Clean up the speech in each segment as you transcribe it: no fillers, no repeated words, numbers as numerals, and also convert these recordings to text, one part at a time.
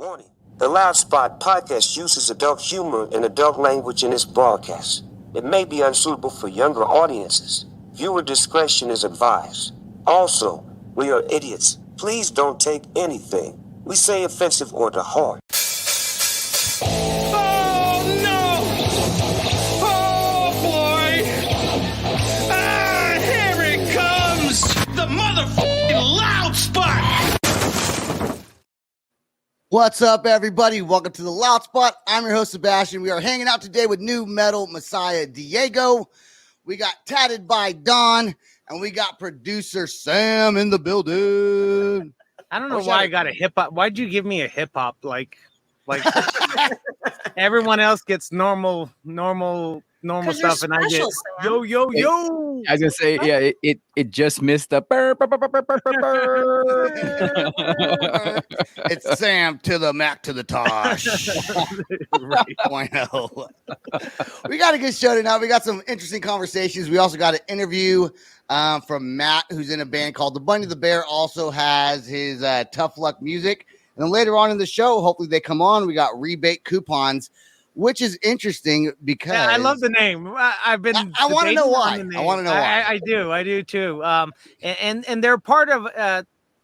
Warning. The Loud Spot podcast uses adult humor and adult language in its broadcast. It may be unsuitable for younger audiences. Viewer discretion is advised. Also, we are idiots. Please don't take anything we say offensive or to heart. Oh, no! Oh, boy! Ah, here it comes! The motherfucking Loud Spot! What's up, everybody? Welcome to the Loud Spot. I'm your host, Sebastian. We are hanging out today with new metal messiah Diego. We got Tatted by Don, and we got producer Sam in the building. I don't know why I got a hip hop. Why'd you give me a hip hop? Like everyone else gets normal stuff, and I get yo. I was gonna say, yeah, it just missed the burr. It's Sam to the Mac to the Tosh. 3.0. We got a good show tonight. We got some interesting conversations. We also got an interview from Matt, who's in a band called The Bunny the Bear. Also has his Tough Luck music. And then later on in the show, hopefully they come on. We got rebate coupons, which is interesting because I love the name. I've been. I want to know why. I want to know why. I do too. And they're part of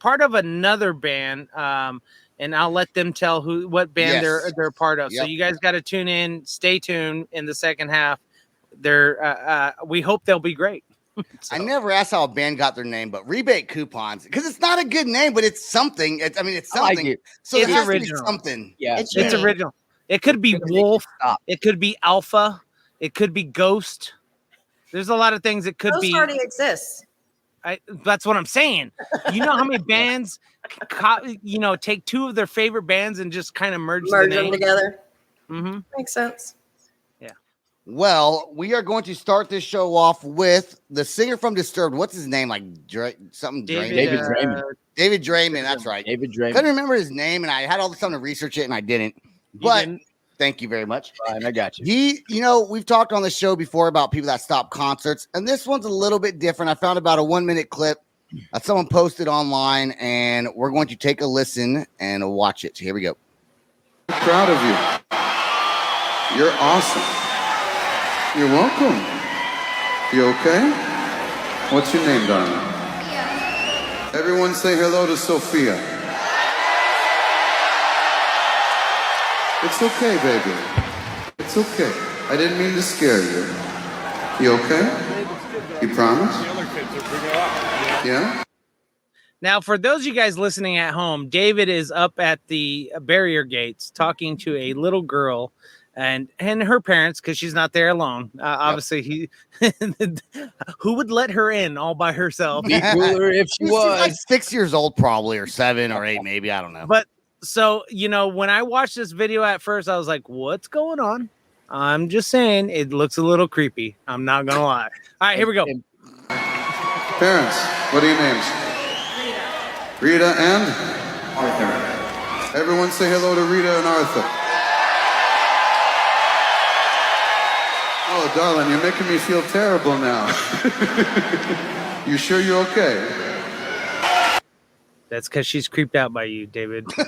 another band. And I'll let them tell what band they're part of. Yep. So you guys got to tune in. Stay tuned in the second half. We hope they'll be great. So. I never asked how a band got their name, but rebate coupons, because it's not a good name, but it's something. It's something. Like it. So it's it has original. to be something. Yeah, It's original. It could be Wolf. It could be Alpha. It could be Ghost. There's a lot of things it could Ghost be. already exists. That's what I'm saying. You know how many bands, take two of their favorite bands and just kind of merge them together. Mm-hmm. Makes sense. Well, we are going to start this show off with the singer from Disturbed. What's his name? Like David Draymond. David Draymond. That's right. David Draymond. Couldn't remember his name, and I had all the time to research it, and I didn't. Thank you very much. Fine, I got you. We've talked on the show before about people that stop concerts, and this one's a little bit different. I found about a 1-minute clip that someone posted online, and we're going to take a listen and watch it. So here we go. I'm proud of you. You're awesome. You're welcome. You okay? What's your name, darling? Sophia. Everyone say hello to Sophia. It's okay, baby. It's okay. I didn't mean to scare you. You okay? You promise? Yeah? Now, for those of you guys listening at home, David is up at the barrier gates talking to a little girl and her parents, because she's not there alone. Obviously, who would let her in all by herself? Be cooler if she was. Like 6 years old, probably, or 7 or 8, maybe. I don't know. But so, when I watched this video at first, I was like, what's going on? I'm just saying, it looks a little creepy. I'm not going to lie. All right, here we go. Parents, what are your names? Rita and? Arthur. Everyone say hello to Rita and Arthur. Oh, darling, you're making me feel terrible now. You sure you're okay? That's because she's creeped out by you, David. Am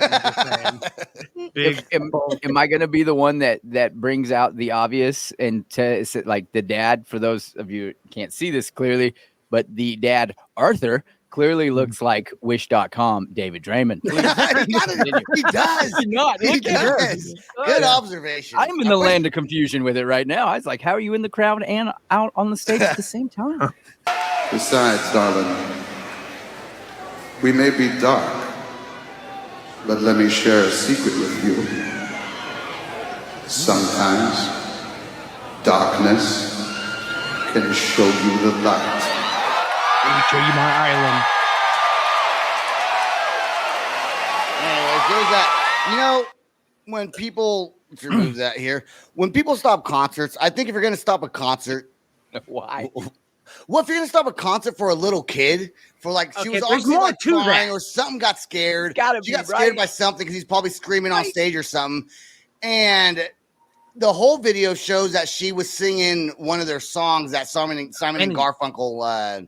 I going to be the one that brings out the obvious and like the dad? For those of you who can't see this clearly, but the dad, Arthur, clearly looks like Wish.com David Draymond. He does. He does. Good observation. I'm in the land of confusion with it right now. I was like, how are you in the crowd and out on the stage at the same time? Besides, darling, we may be dark, but let me share a secret with you. Sometimes darkness can show you the light. Let me show you my island. Anyways, there's that. When people, let's remove that here. When people stop concerts, I think if you're going to stop a concert, why? Well, if you're going to stop a concert for a little kid, for she was obviously crying or something, got scared. She got scared by something because he's probably screaming on stage or something. And the whole video shows that she was singing one of their songs that Simon and Garfunkel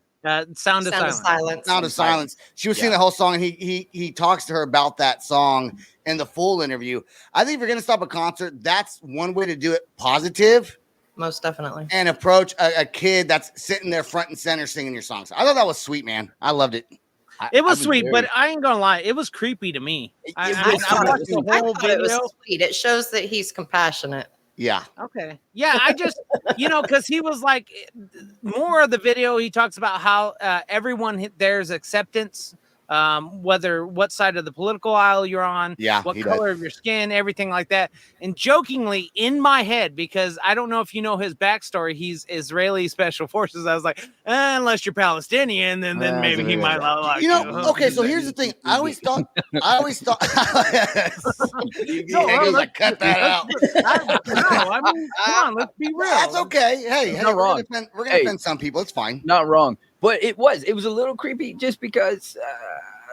Sound of Silence. Sound of Silence. She was singing the whole song, and he talks to her about that song, in the full interview. I think if you're going to stop a concert, that's one way to do it positive. Most definitely. And approach a kid that's sitting there front and center singing your songs. I thought that was sweet, man. I loved it. It was sweet, but I ain't gonna lie, it was creepy to me. I thought it was sweet. It shows that he's compassionate. Yeah. Okay. Yeah, I just, because he was like, more of the video, he talks about how everyone there's acceptance, what side of the political aisle you're on, what color of your skin, everything like that. And jokingly in my head, because I don't know if you know his backstory, he's Israeli special forces. I was like, unless you're Palestinian, then maybe he might not like you. Okay, so here's the thing. I always thought. No, cut that out. I mean, come on, let's be real. That's okay. Hey, not wrong. We're gonna offend some people. It's fine. Not wrong. But it was a little creepy just because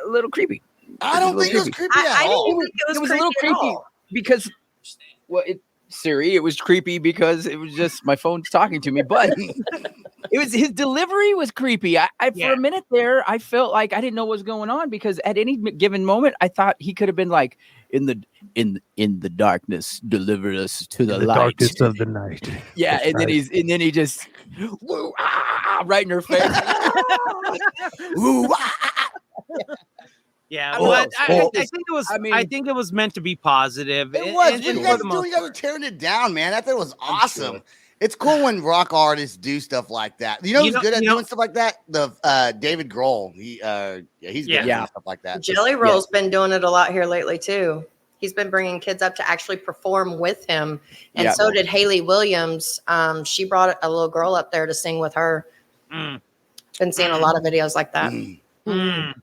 a little creepy. I don't think it was creepy at all. I didn't think it was a little creepy because Siri, it was creepy because it was just my phone's talking to me, but it was his delivery was creepy. For a minute there, I felt like I didn't know what was going on because at any given moment, I thought he could have been like in the darkness, deliver us to the light. Darkness of the night. Yeah, That's then he just right in her face. Yeah, but I think it was. I think it was meant to be positive. It was. You guys were tearing it down, man. I thought it was awesome. Sure. It's cool when rock artists do stuff like that. You know who's good at doing stuff like that? The David Grohl. He's good at doing stuff like that. Jelly Roll's been doing it a lot here lately too. He's been bringing kids up to actually perform with him, and so did Haley Williams. She brought a little girl up there to sing with her. Been seeing a lot of videos like that. The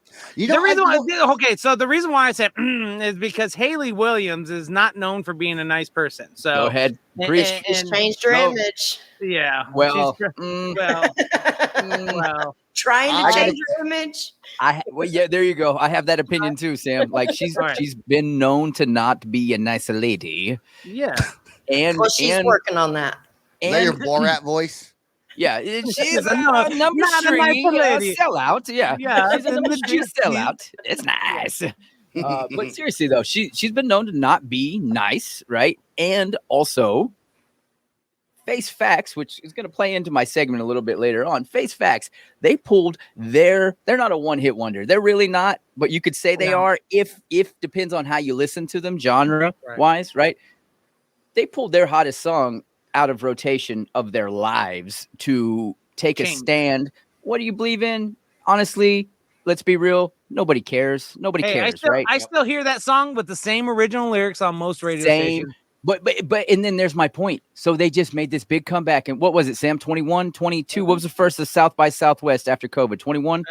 reason why I said is because Haley Williams is not known for being a nice person. So go ahead, she's changed her image. Yeah. Well, trying to change her image. There you go. I have that opinion too, Sam. Like she's been known to not be a nice lady. Yeah. And she's working on that. Is that your Borat voice? Yeah, she's a number three sellout. Yeah, she's a number three sellout. It's nice. But seriously though, she's been known to not be nice, right? And also face facts, which is going to play into my segment a little bit later on. Face facts. They pulled they're not a one-hit wonder. They're really not, but you could say they are if depends on how you listen to them genre wise, right? They pulled their hottest song out of rotation of their lives to take a stand. What do you believe in? Honestly, let's be real. Nobody cares. Nobody cares, right? I still hear that song with the same original lyrics on most radio stations. But and then there's my point. So they just made this big comeback. And what was it, Sam? 21, 22? What was the first of South by Southwest after COVID? 21?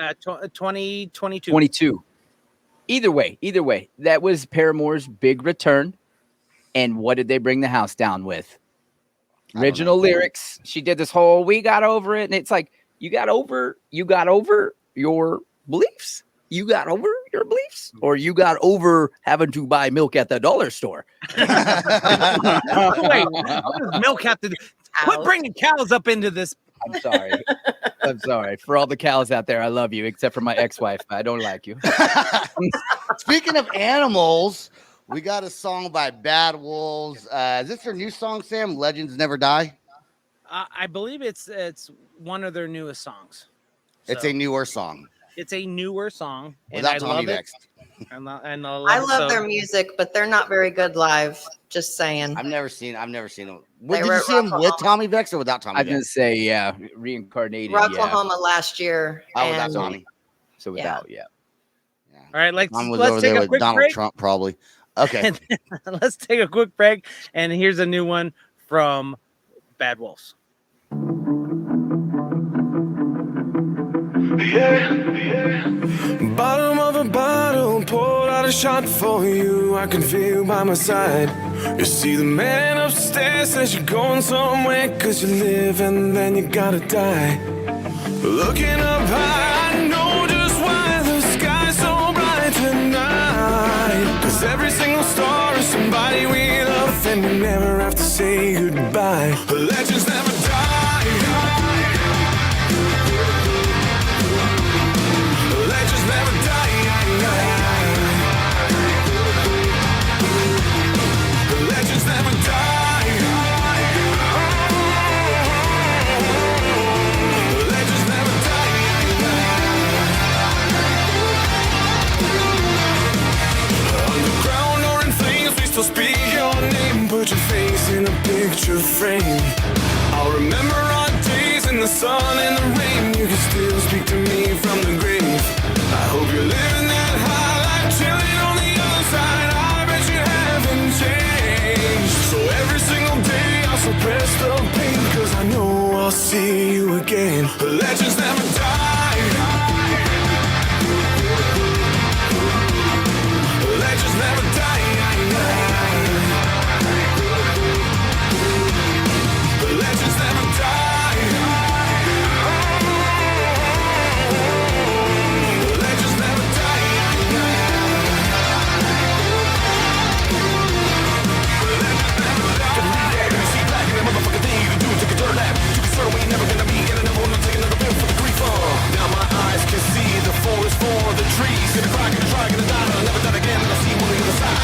22. 22. Either way, that was Paramore's big return. And what did they bring the house down with? Original lyrics. She did this whole "we got over it," and it's like you got over your beliefs. You got over your beliefs, or you got over having to buy milk at the dollar store. Wait, what does milk have to do? Quit bringing cows up into this. I'm sorry for all the cows out there. I love you, except for my ex-wife. I don't like you. Speaking of animals. We got a song by Bad Wolves. Is this their new song, Sam? Legends Never Die? I believe it's one of their newest songs. It's a newer song. It's a newer song. Without Tommy Vex. I love their music, but they're not very good live. Just saying. I've never seen them. Did you see them with Tommy Vex or without Tommy Vex? I was going to say, reincarnated. Oklahoma last year. Without Tommy. So without, All right, let's over take there a with quick Donald break. Trump, probably. Okay. Let's take a quick break, and here's a new one from Bad Wolves. Bottom of a bottle, poured out a shot for you. I can feel by my side. You see the man upstairs says you're going somewhere, 'cause you live and then you gotta die. Looking up high, I know just why the sky's so bright tonight. 'Cause every single star is somebody we love, and we never have to say goodbye. Legends never die. Legends never die. put your face in a picture frame. I'll remember our days in the sun and the rain. You can still speak to me from the grave. I hope you're living that high life, chilling on the other side. I bet you haven't changed. So every single day I'll suppress the pain, cause I know I'll see you again. The legends never die. The legends never die. The legends never die. The legends never die. See black and that motherfucking thing you can do. Take a dirt nap. You can swear we ain't never gonna be in another one. I'm taking another pill for the grief. Now my eyes can see the forest for the trees. Gonna cry, gonna try, gonna die. I'll never die again. And I'll see you on the other side.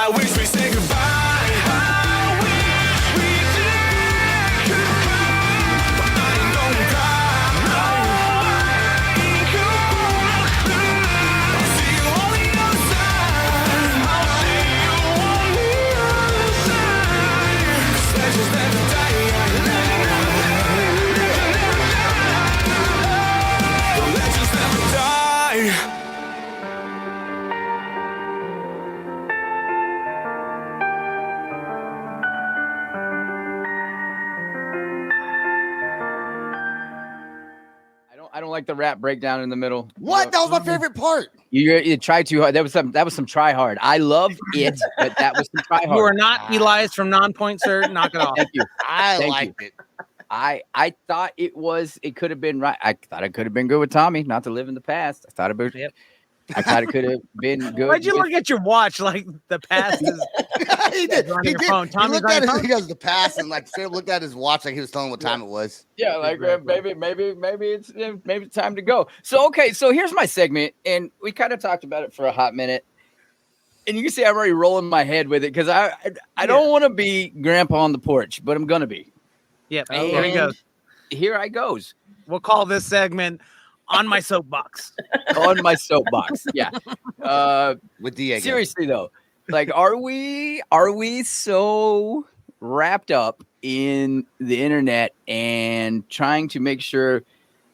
I wish we said goodbye. I wish we said goodbye. But I ain't gonna cry. No, I ain't gonna cry. I'll see you on the other side. I'll see you on the other side. 'Cause legends never die. The legends never die. I don't like the rap breakdown in the middle. What? That was my favorite part. You tried too hard. That was some try hard. I love it, but that was some try hard. You are not Elias from Non-Point, sir. Knock it off. Thank you. I liked it. I thought it could have been right. I thought it could have been good with Tommy, not to live in the past. I thought it could have been good. Why'd you look at your watch like the past is He did. on He your did. phone? He Tommy's looked on at your his, phone? he goes the past and like straight up looked at his watch like he was telling what time it was. Yeah, like maybe it's time to go. So here's my segment, and we kind of talked about it for a hot minute. And you can see I'm already rolling my head with it because I don't want to be grandpa on the porch, but I'm gonna be. Yep. Here he goes. Here I goes. We'll call this segment On My Soapbox. On my soapbox. Yeah. With Diego. Seriously though, like, are we so wrapped up in the internet and trying to make sure,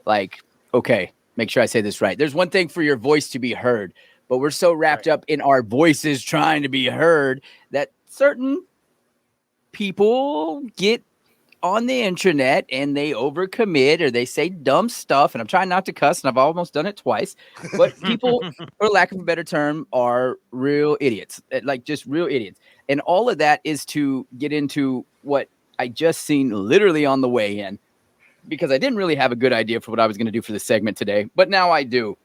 like, okay, make sure I say this right. There's one thing for your voice to be heard, but we're so wrapped up in our voices trying to be heard that certain people get on the internet and they overcommit or they say dumb stuff. And I'm trying not to cuss, and I've almost done it twice. But people, for lack of a better term, are real idiots, like just real idiots. And all of that is to get into what I just seen literally on the way in, because I didn't really have a good idea for what I was going to do for the segment today, but now I do.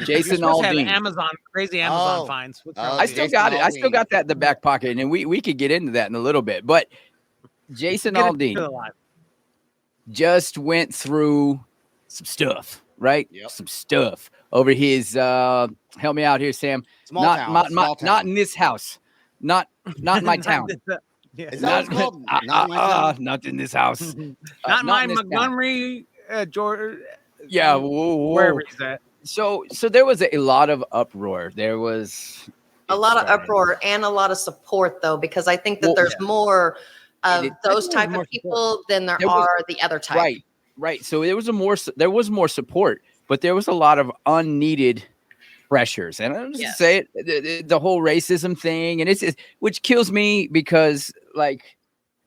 Jason Aldean. Crazy Amazon finds. I still got it. I still got that in the back pocket, and we could get into that in a little bit. But Jason Aldean just went through some stuff, right? Yep. Some stuff over his. Help me out here, Sam. Small Not town. in this house. Not my town. Is that what it's called? Not my town? Not in this house. Not my in this Montgomery, Georgia. Yeah, whoa. Wherever he's at. So there was a lot of uproar. There was a lot of uproar and a lot of support, though, because I think that there's more of those type of people than there are the other type. Right. So there was more support, but there was a lot of unneeded pressures. And I'm just say it, the whole racism thing, and it's which kills me because, like,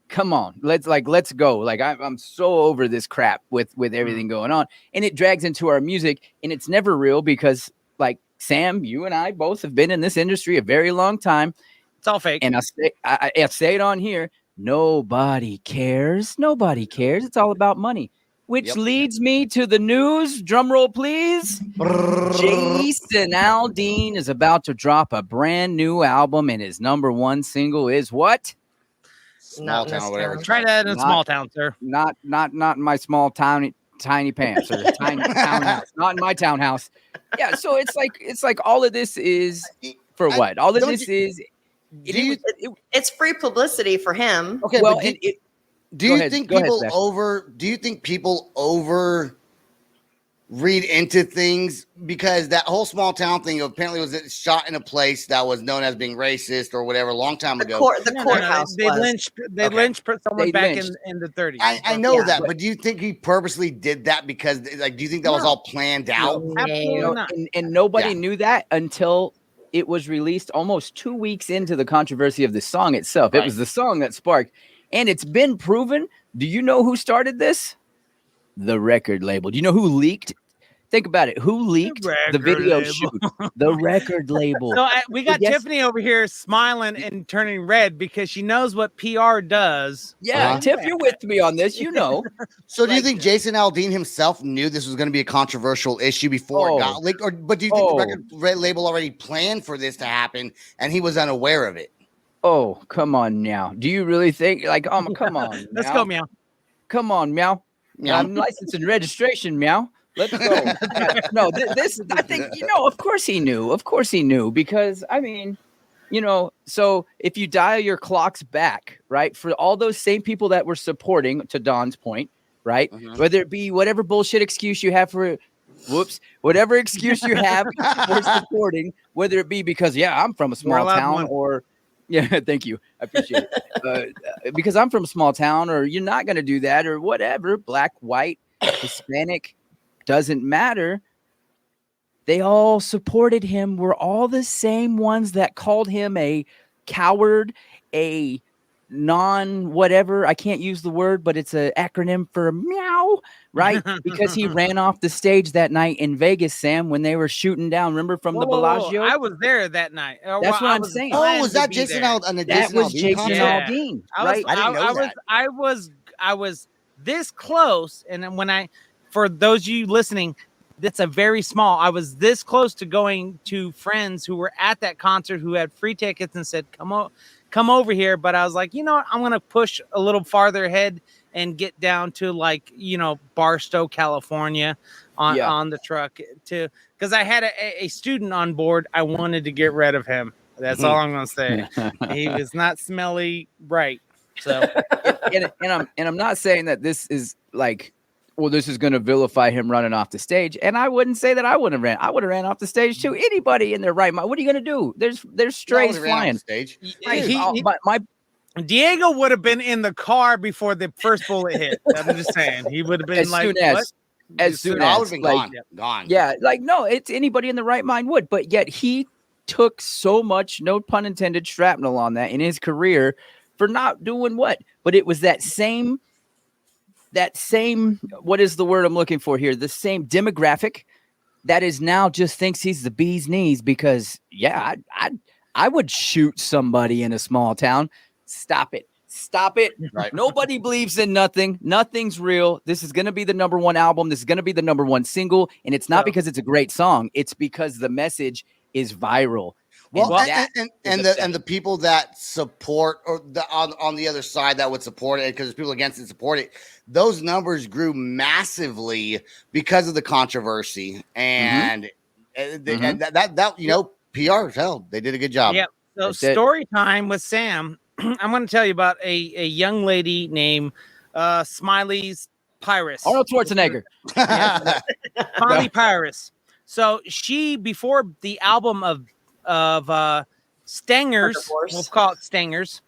come on, let's go. Like, I'm so over this crap with everything going on, and it drags into our music, and it's never real because, like, Sam, you and I both have been in this industry a very long time. It's all fake. And I say it on here. Nobody cares. Nobody cares. It's all about money, which leads me to the news. Drum roll, please. Jason Aldean is about to drop a brand new album, and his #1 single is what? Small town or whatever. Try that in a small town, sir. Not in my small towny tiny pants or tiny townhouse. Not in my townhouse. Yeah, so it's like all of this is for what? All of this is. It's free publicity for him. Okay, well, do you think people over read into things, because that whole small town thing apparently was shot in a place that was known as being racist or whatever a long time ago. The courthouse. They lynched someone back in the 30s. I know that, but do you think he purposely did that because, like, do you think that was all planned out? Absolutely not. And nobody knew that until it was released almost 2 weeks into the controversy of the song itself. Right. It was the song that sparked, and it's been proven. Do you know who started this? The record label. Do you know who leaked? Think about it. Who leaked the video shoot? The record label. So we got Tiffany over here smiling and turning red because she knows what PR does. Yeah, Tiff, you're with me on this. You know. So do you think Jason Aldean himself knew this was going to be a controversial issue before it got leaked? But do you think the record label already planned for this to happen and he was unaware of it? Oh, come on now. Do you really think, like, come on. Let's go, Meow. Come on, Meow. I'm licensed and registration, Meow. Let's go. No, this, I think, of course he knew. Of course he knew, because, I mean, so if you dial your clocks back, right, for all those same people that were supporting, to Don's point, right, whether it be whatever bullshit excuse you have for, whatever excuse you have for supporting, whether it be because, I'm from a small town or, thank you. I appreciate it. Because I'm from a small town, or you're not going to do that, or whatever, black, white, Hispanic, doesn't matter. They all supported him. We're all the same ones that called him a coward, a non-whatever. I can't use the word, but it's an acronym for meow, right? Because he ran off the stage that night in Vegas, Sam, when they were shooting down. Remember from the Bellagio? I was there that night. That's what I'm saying. Oh, was that Jason Aldean? That was Jason Aldean, right? I didn't know that. I was this close, and then for those of you listening, that's a very small. I was this close to going to friends who were at that concert who had free tickets and said, come over here. But I was like, I'm going to push a little farther ahead and get down to Barstow, California on the truck because I had a student on board. I wanted to get rid of him. That's all I'm going to say. He was not smelly right. So, and I'm not saying that this is like, well, this is going to vilify him running off the stage. And I wouldn't say that I would have ran off the stage too. Anybody in their right mind. What are you going to do? There's strays flying. Stage. Diego would have been in the car before the first bullet hit. I'm just saying. He would have been as soon as I would have been gone. Yeah, no, it's anybody in the right mind would. But yet he took so much, no pun intended, shrapnel on that in his career for not doing what? But it was that same, what is the word I'm looking for here? The same demographic that is now just thinks he's the bee's knees because, I would shoot somebody in a small town. Stop it. Right. Nobody believes in nothing. Nothing's real. This is going to be the number one album. This is going to be the number one single. And it's not because it's a great song. It's because the message is viral. Well, and the people that support or on the other side that would support it, because there's people against it support it, those numbers grew massively because of the controversy, and that PR as hell. They did a good job. Yeah. So story time with Sam. I'm going to tell you about a young lady named Smiley's Pyrus. Arnold Schwarzenegger. Smiley Pyrus. So she, before the album of Stangers, we'll call it Stangers.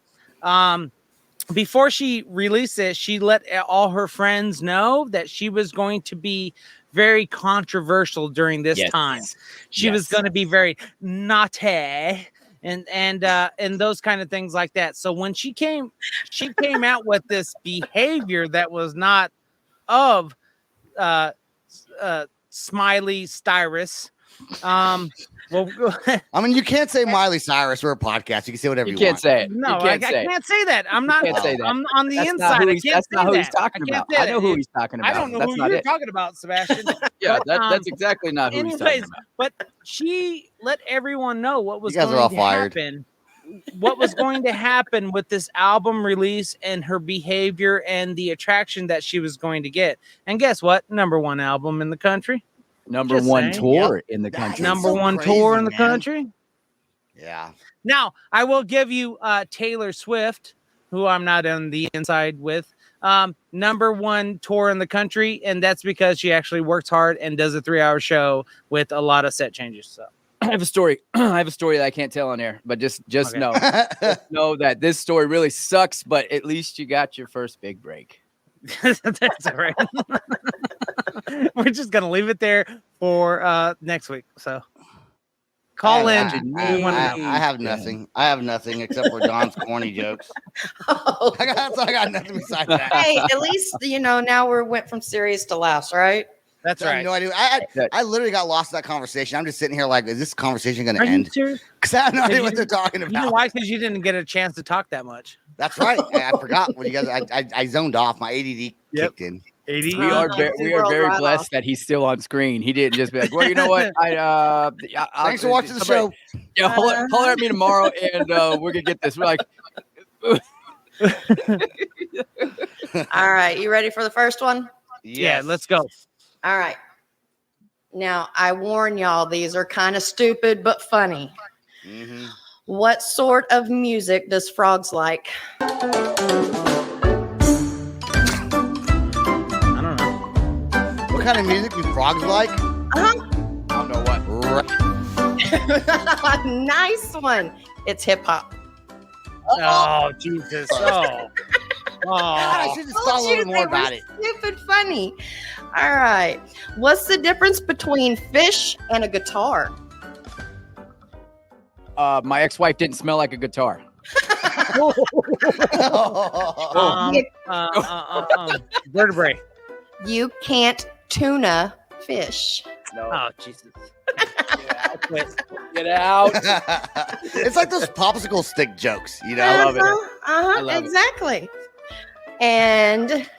Before she released it, she let all her friends know that she was going to be very controversial during this time. She was going to be very naughty and those kind of things like that. So when she came out with this behavior that was not of Smiley Cyrus. Well, I mean, you can't say Miley Cyrus. We're a podcast. You can say whatever you want. You can't say it. No, I can't say that. I'm not. I'm on the inside. That's not who he's talking about. I know who he's talking about. I don't know who you're talking about, Sebastian. That's exactly not who he's talking about. But she let everyone know what was going to happen what was going to happen with this album release and her behavior and the attraction that she was going to get. And guess what? Number 1 album in the country. Number Just 1 saying. Tour in the country. Number so 1 crazy, tour in the country. Yeah. Now, I will give you Taylor Swift, who I'm not on the inside with. Number 1 tour in the country, and that's because she actually works hard and does a 3-hour show with a lot of set changes. So I have a story. That I can't tell on air, but just okay. know that this story really sucks, but at least you got your first big break. That's all right. We're just gonna leave it there for next week. So call in. I have nothing. I have nothing except for Don's corny jokes. I got nothing besides that. Hey, at least now we went from serious to laughs, right? That's right. I have no idea. I literally got lost in that conversation. I'm just sitting here like, is this conversation going to end? Because I have no idea what they're talking about. You know why? Because you didn't get a chance to talk that much. That's right. I forgot what you guys. I zoned off. My ADD kicked in. We are very blessed that he's still on screen. He didn't just be like, well, you know what? Thanks for watching the show. Yeah, holler at me tomorrow, and we're gonna get this. We're like, all right, you ready for the first one? Yes. Yeah, let's go. All right. Now, I warn y'all, these are kind of stupid but funny. Mm-hmm. What sort of music does frogs like? I don't know. What kind of music do frogs like? Uh-huh. I don't know what. Nice one. It's hip hop. Oh, Jesus. Oh. God, I should just thought a little more about it. Stupid funny. All right. What's the difference between fish and a guitar? My ex-wife didn't smell like a guitar. Vertebrae. You can't tuna fish. No. Oh, Jesus. Get out. It's like those popsicle stick jokes, I love it. I love exactly. And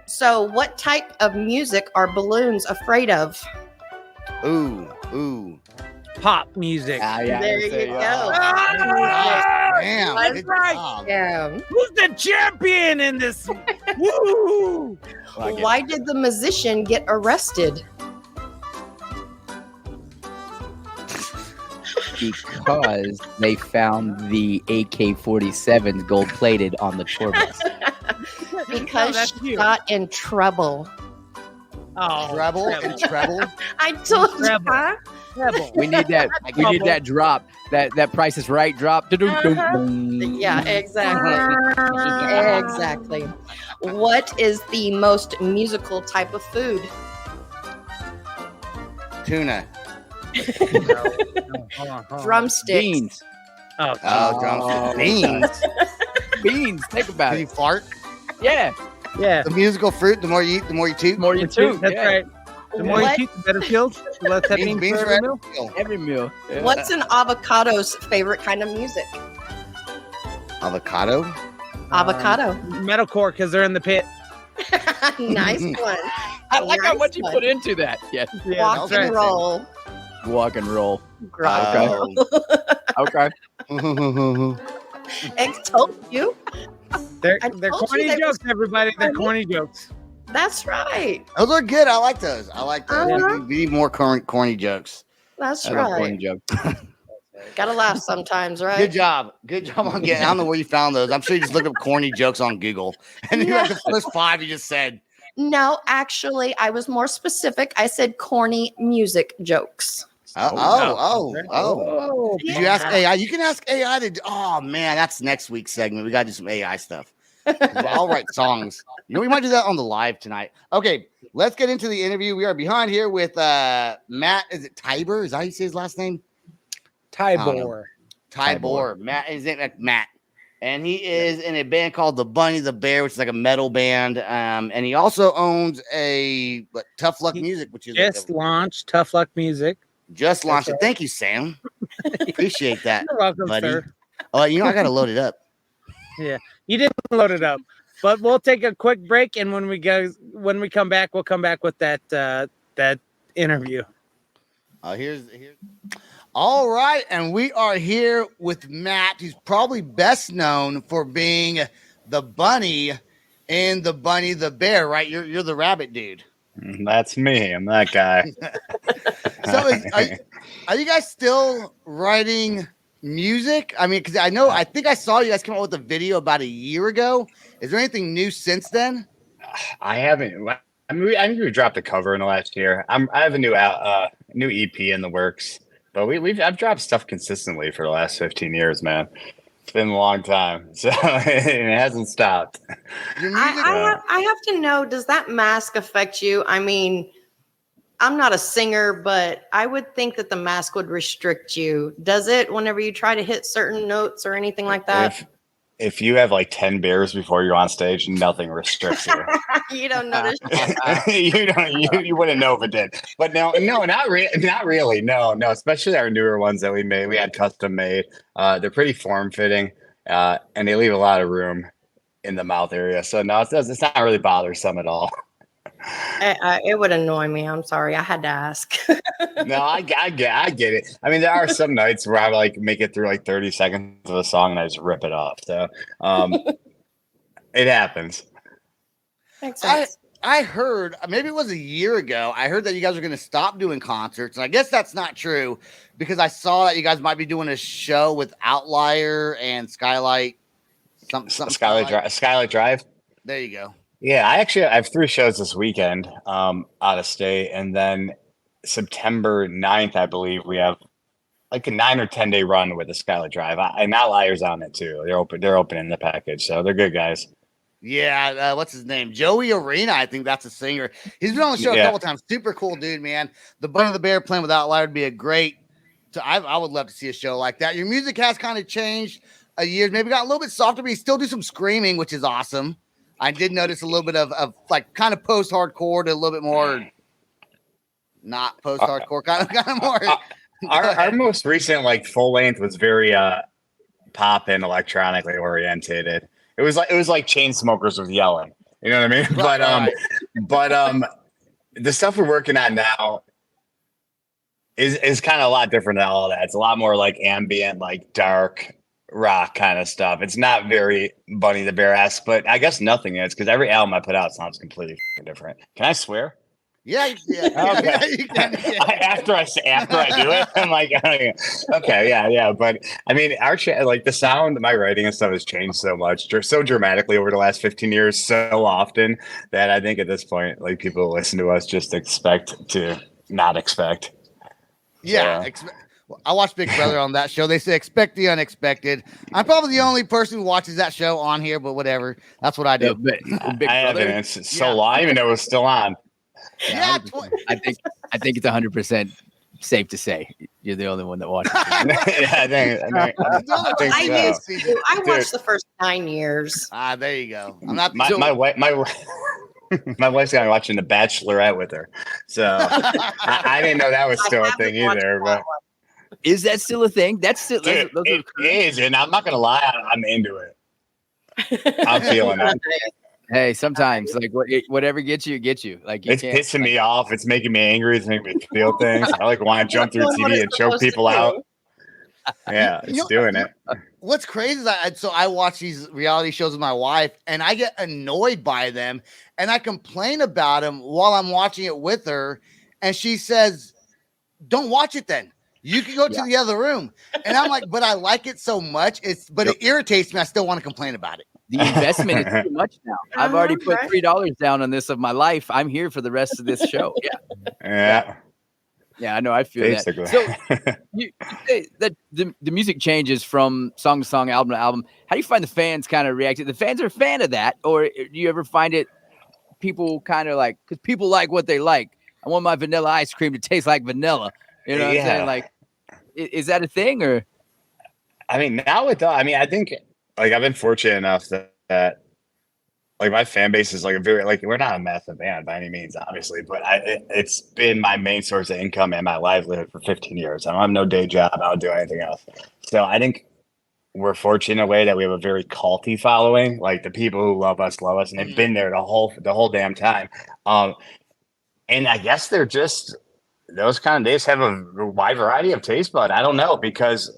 so what type of music are balloons afraid of? Ooh. Pop music. Yeah, there you go. Damn. That's right. Yeah. Who's the champion in this? Woo! Why did the musician get arrested? Because they found the AK-47s gold-plated on the tour bus. Because she got in trouble. Oh, treble. I told you. Huh? We need that. We need that drop. That Price is Right drop. Yeah, exactly. Exactly. What is the most musical type of food? Tuna. Hold on. Drumsticks. Beans. Oh, drumsticks. Beans. Beans. Think about Can it. you fart? Yeah. The musical fruit. The more you eat, the more you toot. The more you toot. That's right. The more you toot, the better feels. Let's have Beans for every meal. Every meal. Yeah. What's an avocado's favorite kind of music? Avocado. Avocado. Metalcore, because they're in the pit. Nice one. I like how much you put into that. Yeah. Walk and roll. Walk and roll. Okay. I told you. They're corny jokes, everybody. They're corny jokes. That's right. Those are good. I like those. We need more corny jokes. That's right. Corny joke. Gotta laugh sometimes, right? Good job on getting. I don't know where you found those. I'm sure you just looked up corny jokes on Google, and you're like the first 5 you just said. No, actually, I was more specific. I said corny music jokes. Oh. Did you ask AI? You can ask AI to. Oh man, that's next week's segment. We gotta do some AI stuff. I'll write songs. We might do that on the live tonight. Okay, let's get into the interview. We are behind here with Matt. Is it Tybor? Is that how you say his last name? Tybor. Matt is it Matt, and he is in a band called the Bunny the Bear, which is like a metal band. And he also owns a Tough Luck Music, which is just launched Tough Luck Music. Just launched it. Thank you, Sam. Appreciate that. You're welcome, buddy. Sir. Oh, I got to load it up. Yeah, you didn't load it up, but we'll take a quick break, and when we come back, we'll come back with that interview. Here's. All right, and we are here with Matt, who's probably best known for being the bunny in the Bunny the Bear, right? You're the rabbit dude. That's me. I'm that guy. So, are you guys still writing music? I mean, because I think I saw you guys come out with a video about a year ago. Is there anything new since then? I haven't. I think we dropped a cover in the last year. I have a new EP in the works. But I've dropped stuff consistently for the last 15 years, man. It's been a long time, so it hasn't stopped. I have to know, does that mask affect you? I mean, I'm not a singer, but I would think that the mask would restrict you. Does it whenever you try to hit certain notes or anything like that? If you have like 10 beers before you're on stage, nothing restricts you. You don't notice. You wouldn't know if it did. But no, not really. No. Especially our newer ones that we made. We had custom made. They're pretty form fitting, and they leave a lot of room in the mouth area. So no, it's not really bothersome at all. It would annoy me. I'm sorry. I had to ask. No, I get it. I mean, there are some nights where I like make it through like 30 seconds of a song and I just rip it off. So it happens. I heard, maybe it was a year ago, I heard that you guys are going to stop doing concerts. And I guess that's not true because I saw that you guys might be doing a show with Outlier and Skylight. Skylight Drive. There you go. Yeah, I have 3 shows this weekend out of state. And then September 9th, I believe we have like a 9 or 10 day run with the Skylight Drive. And Outliers on it too. They're opening the package. So they're good guys. Yeah, what's his name? Joey Arena, I think that's a singer. He's been on the show a couple times. Super cool dude, man. The Bunny the Bear playing with Outlier would be a great. I would love to see a show like that. Your music has kind of changed a year, maybe got a little bit softer, but you still do some screaming, which is awesome. I did notice a little bit of like kind of post-hardcore to a little bit more not post-hardcore, kind of more. Our most recent like full length was very pop and electronically orientated. It was like Chainsmokers with yelling. You know what I mean? But the stuff we're working on now is kind of a lot different than all of that. It's a lot more like ambient, like dark rock kind of stuff. It's not very Bunny the Bear-esque, but I guess nothing is because every album I put out sounds completely different. Can I swear? Yeah. Okay. After I do it, I'm like, okay, yeah. But I mean, like the sound, my writing and stuff has changed so much, so dramatically over the last 15 years, so often that I think at this point, like people who listen to us just expect to not expect. Yeah. So. I watched Big Brother on that show. They say expect the unexpected. I'm probably the only person who watches that show on here, but whatever. That's what I do. Big Brother. It's so long. I didn't even know it was still on. Yeah, I think it's 100% safe to say you're the only one that watches. Yeah, I so. I watched the first 9 years. There you go. I'm not my wife. My wife's got me watching The Bachelorette with her, so I didn't know that was still a thing either. But is that still a thing? That's still it is, and I'm not gonna lie, I'm into it. I'm feeling it. Hey, sometimes like whatever gets you. Like it's pissing me off. It's making me angry. It's making me feel things. I like want to jump through TV and choke people out. Yeah, it's doing it. What's crazy is I watch these reality shows with my wife, and I get annoyed by them, and I complain about them while I'm watching it with her, and she says, "Don't watch it then. You can go to the other room." And I'm like, "But I like it so much. It irritates me. I still want to complain about it." The investment is too much now. I've already put $3 down on this of my life. I'm here for the rest of this show. Yeah, I know. I feel basically. That. So you say that the music changes from song to song, album to album. How do you find the fans kind of react? The fans are a fan of that, or do you ever find it people kind of like, because people like what they like. I want my vanilla ice cream to taste like vanilla. You know what I'm saying? Like, is that a thing, or? I mean, now with I think like I've been fortunate enough that like my fan base is like a very like we're not a massive band by any means, obviously, but it's been my main source of income and my livelihood for 15 years. I don't have no day job. I don't do anything else. So I think we're fortunate in a way that we have a very culty following. Like the people who love us, and they've been there the whole damn time. And I guess they're just those kind of days have a wide variety of taste bud. I don't know, because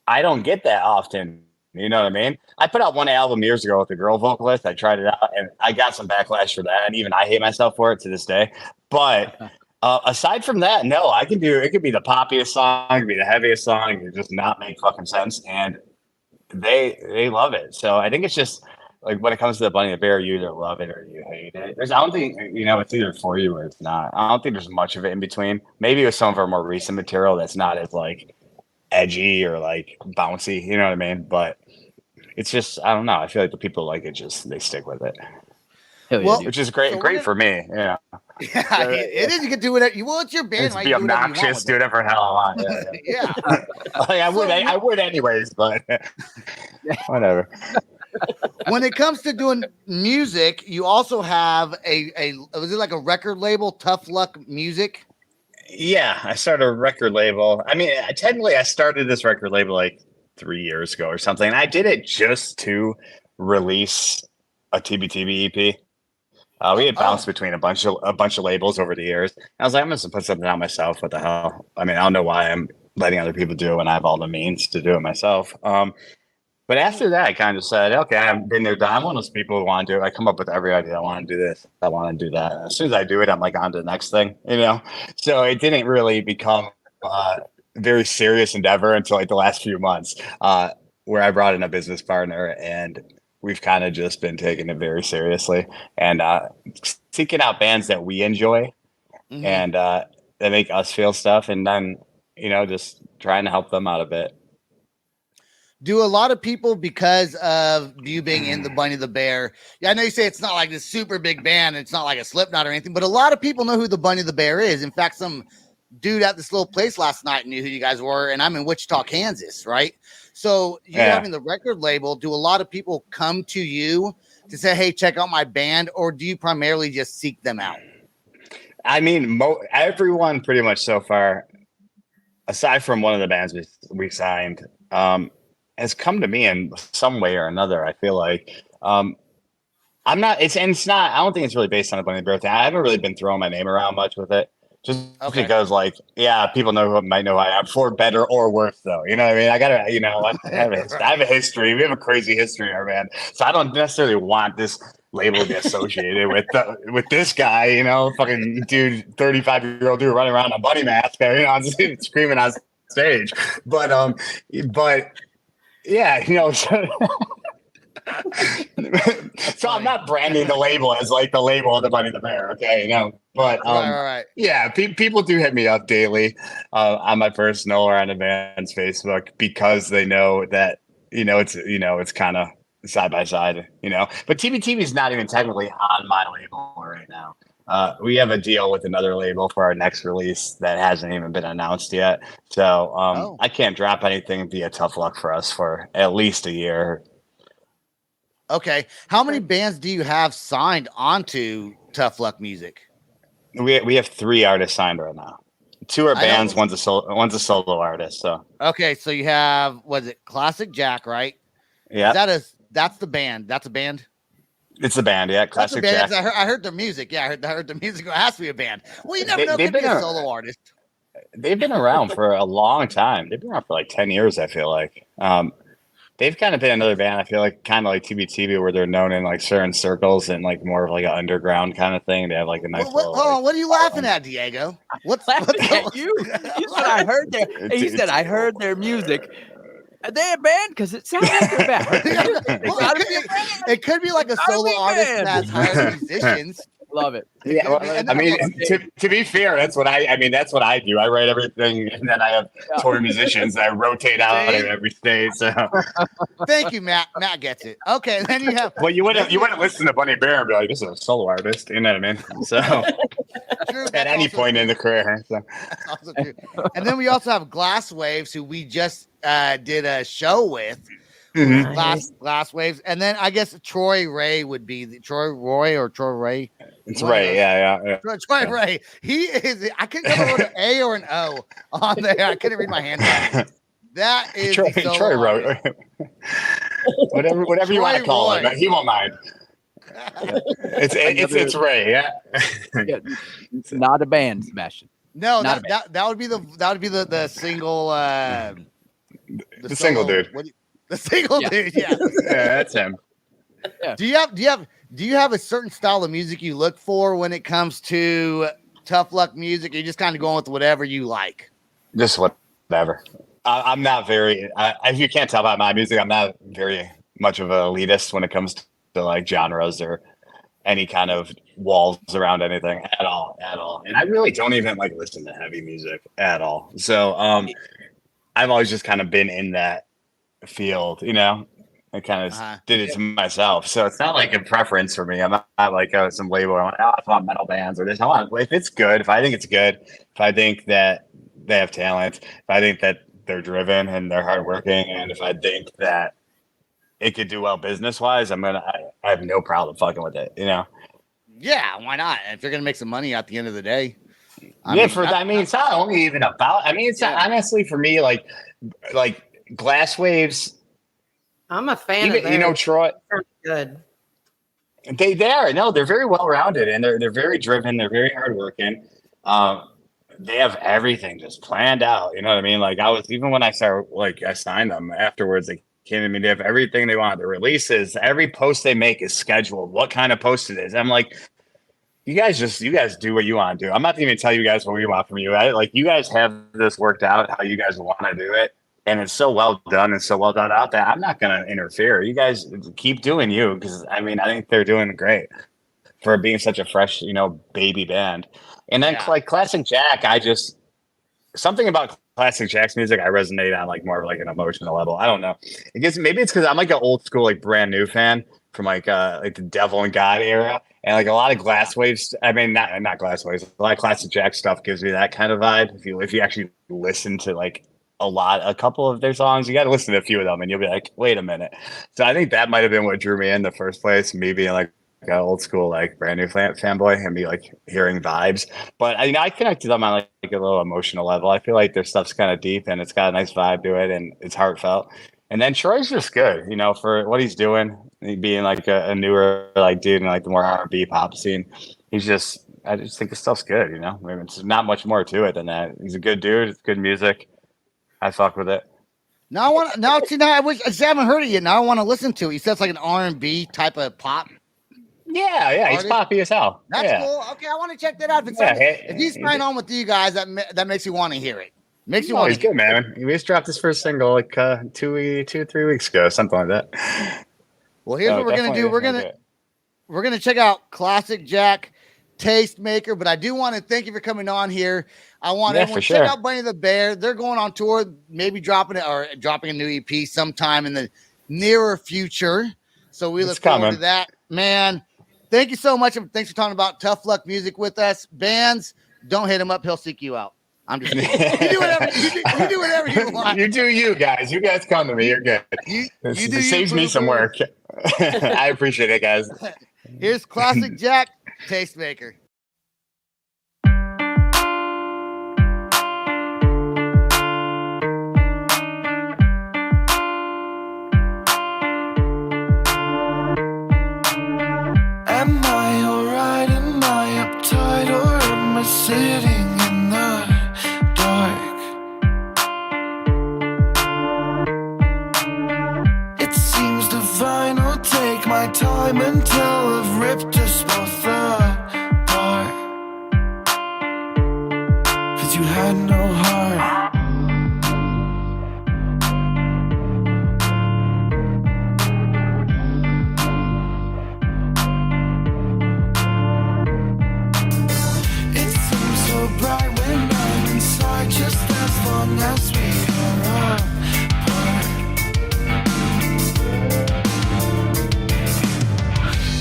I don't get that often. You know what I mean? I put out one album years ago with a girl vocalist. I tried it out and I got some backlash for that. And even I hate myself for it to this day. But aside from that, no, I can do, it could be the poppiest song, it could be the heaviest song. It just not make fucking sense. And they love it. So I think it's just like when it comes to the Bunny the Bear, you either love it or you hate it. I don't think, it's either for you or it's not. I don't think there's much of it in between. Maybe with some of our more recent material that's not as like edgy or like bouncy, you know what I mean? But it's just, I don't know. I feel like the people like it, just they stick with it. Well, which is great, great for me. Yeah. Yeah, it is. You can do it. Well, it's your band. It's be obnoxious, do whatever the hell I want. Yeah. Like, I would anyways, but whatever. When it comes to doing music, you also have was it like a record label, Tough Luck Music? Yeah, I started a record label. I mean, technically, I started this record label like 3 years ago or something. And I did it just to release a TBTB EP. We had bounced between a bunch of labels over the years. I was like, I'm just gonna put something out myself. What the hell? I mean, I don't know why I'm letting other people do it when I have all the means to do it myself. But after that, I kind of said, okay, I've been there, done. I'm one of those people who want to do it. I come up with every idea. I want to do this. I want to do that. As soon as I do it, I'm like on to the next thing, So it didn't really become a very serious endeavor until like the last few months, where I brought in a business partner, and we've kind of just been taking it very seriously and seeking out bands that we enjoy and that make us feel stuff, and then just trying to help them out a bit. Do a lot of people, because of you being in the Bunny the Bear? Yeah, I know you say it's not like this super big band. It's not like a Slipknot or anything, but a lot of people know who the Bunny the Bear is. In fact, some dude at this little place last night knew who you guys were, and I'm in Wichita, Kansas, right? So you having the record label, do a lot of people come to you to say, hey, check out my band, or do you primarily just seek them out? I mean, everyone pretty much so far, aside from one of the bands we signed, has come to me in some way or another. I feel like I'm not. It's not. I don't think it's really based on a Bunny the Bear thing. I haven't really been throwing my name around much with it, just because, like, people might know who I am, for better or worse, though. You know what I mean? I gotta, I have a history. We have a crazy history in our band, so I don't necessarily want this label to be associated with this guy. Fucking dude, 35-year-old dude running around in a bunny mask, screaming on stage. But yeah, so I'm not branding the label as like the label of the Bunny the Bear, okay? But right. Yeah, people do hit me up daily on my personal or on the band's Facebook, because they know that it's kind of side by side, But TBTB is not even technically on my label right now. We have a deal with another label for our next release that hasn't even been announced yet. So I can't drop anything via Tough Luck for us for at least a year. Okay. How many bands do you have signed onto Tough Luck Music? We have 3 artists signed right now. 2 are bands, one's a solo artist. So okay, so you have, was it Classic Jack, right? Yeah. That's the band. That's a band. It's a band, yeah. Classic Jack. Jack. I heard their music. Yeah, I heard the music. It has to be a band. Well, you never know. Could be a solo artist. They've been around for a long time. They've been around for like 10 years, I feel like. They've kind of been another band, I feel like, kind of like TBTB, where they're known in like certain circles and like more of like an underground kind of thing. They have like a nice. Hold on, what are you laughing at, Diego? What's laughing at you? You said I heard their. He said I heard their music. Are they a band? Because it sounds like they're band. It could be like a solo artist that's hired musicians. Love it. Yeah, well, I mean, to be fair, that's what that's what I do. I write everything, and then I have tour musicians that I rotate out in every state. So, thank you, Matt. Matt gets it. Okay, then you have. Well, you wouldn't listen to Bunny Bear and be like, "This is a solo artist," you know what I mean? So, at any point in the career. So. That's also true. And then we also have Glass Waves, who we just did a show with. Glass Waves, and then I guess Troy Ray would be Troy Roy or Troy Ray. It's Ray, yeah. Troy Ray. He is. I couldn't remember an A or an O on there. I couldn't read my handwriting. That is Troy Ray. whatever you want to call him, he won't mind. It's Ray, yeah. It's not a band, Sebastian. No, that would be the single. The single dude. The single dude. Yeah. Yeah, that's him. Yeah. Do you have a certain style of music you look for when it comes to Tough Luck music? Or you just kind of going with whatever you like? Just whatever. I'm not very. If you can't tell by my music, I'm not very much of an elitist when it comes to like genres or any kind of walls around anything at all. And I really don't even like listen to heavy music at all. So I've always just kind of been in that field, you know. I kind of did it to myself. So it's not like a preference for me. I'm not like some label. I want metal bands or this. I want, if it's good, if I think it's good, if I think that they have talent, if I think that they're driven and they're hardworking, and if I think that it could do well business wise, I have no problem fucking with it, you know? Yeah, why not? If you're gonna make some money at the end of the day. It's not only even about. It's honestly for me like Glass Waves. I'm a fan of you know, Troy. Good. They are. No, they're very well rounded and they're very driven. They're very hardworking. They have everything just planned out. You know what I mean? Like even when I signed them afterwards, they came to me. They have everything they want. The releases, every post they make is scheduled. What kind of post it is? I'm like, you guys do what you want to do. I'm not even tell you guys what we want from you. You guys have this worked out how you guys want to do it. And it's so well done and so well done out there. I'm not going to interfere. You guys keep doing you because, I think they're doing great for being such a fresh, baby band. And then like Classic Jack, something about Classic Jack's music I resonate on more of an emotional level. I don't know. Maybe it's because I'm like an old school brand new fan from like the Devil and God era. And a lot of Glass Waves, not Glass Waves, a lot of Classic Jack stuff gives me that kind of vibe. If you actually listen to a couple of their songs, you got to listen to a few of them and you'll be like, wait a minute. So I think that might have been what drew me in the first place, me being an old school brand new fanboy and be hearing vibes. But I connect to them on a little emotional level. I feel like their stuff's kind of deep and it's got a nice vibe to it and it's heartfelt. And then Troy's just good, for what he's doing, being a newer dude in the more R&B pop scene. I just think his stuff's good, it's not much more to it than that. He's a good dude. It's good music. I fuck with it. I haven't heard it yet. Now I want to listen to it. He says an R&B type of pop. Yeah, he's poppy as hell. That's cool. Okay, I want to check that out. If he's signed on with you guys, that makes you want to hear it. He's good, man. He just dropped his first single 3 weeks ago, something like that. Well, here's what we're gonna do. We're gonna check out Classic Jack, Tastemaker. But I do want to thank you for coming on here. I want everyone to check out Bunny the Bear. They're going on tour, maybe dropping a new EP sometime in the nearer future. So we look forward to that, man. Thank you so much. Thanks for talking about Tough Luck music with us. Bands, don't hit him up. He'll seek you out. I'm just kidding. You do whatever you want. You do you guys. You guys come to me. You're good. It saves me some work. I appreciate it, guys. Here's Classic Jack, Tastemaker. Am I alright? Am I uptight? Or am I sitting in the dark? It seems divine. I'll take my time until I've ripped us both apart. 'Cause you had no heart. Bright when I'm inside, just as long as we are apart.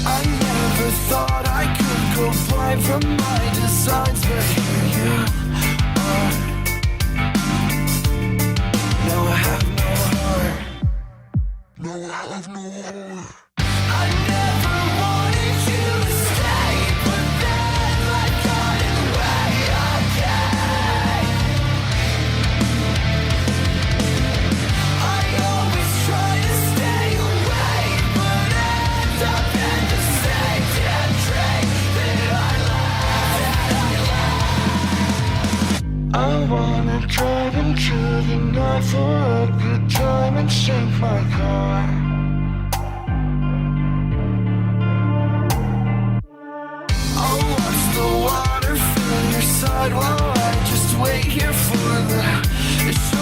I never thought I could go blind from my designs, but here you are. I wanna drive into the night for a good time and shake my car. I'll watch the water fill your side while I just wait here for the sharks.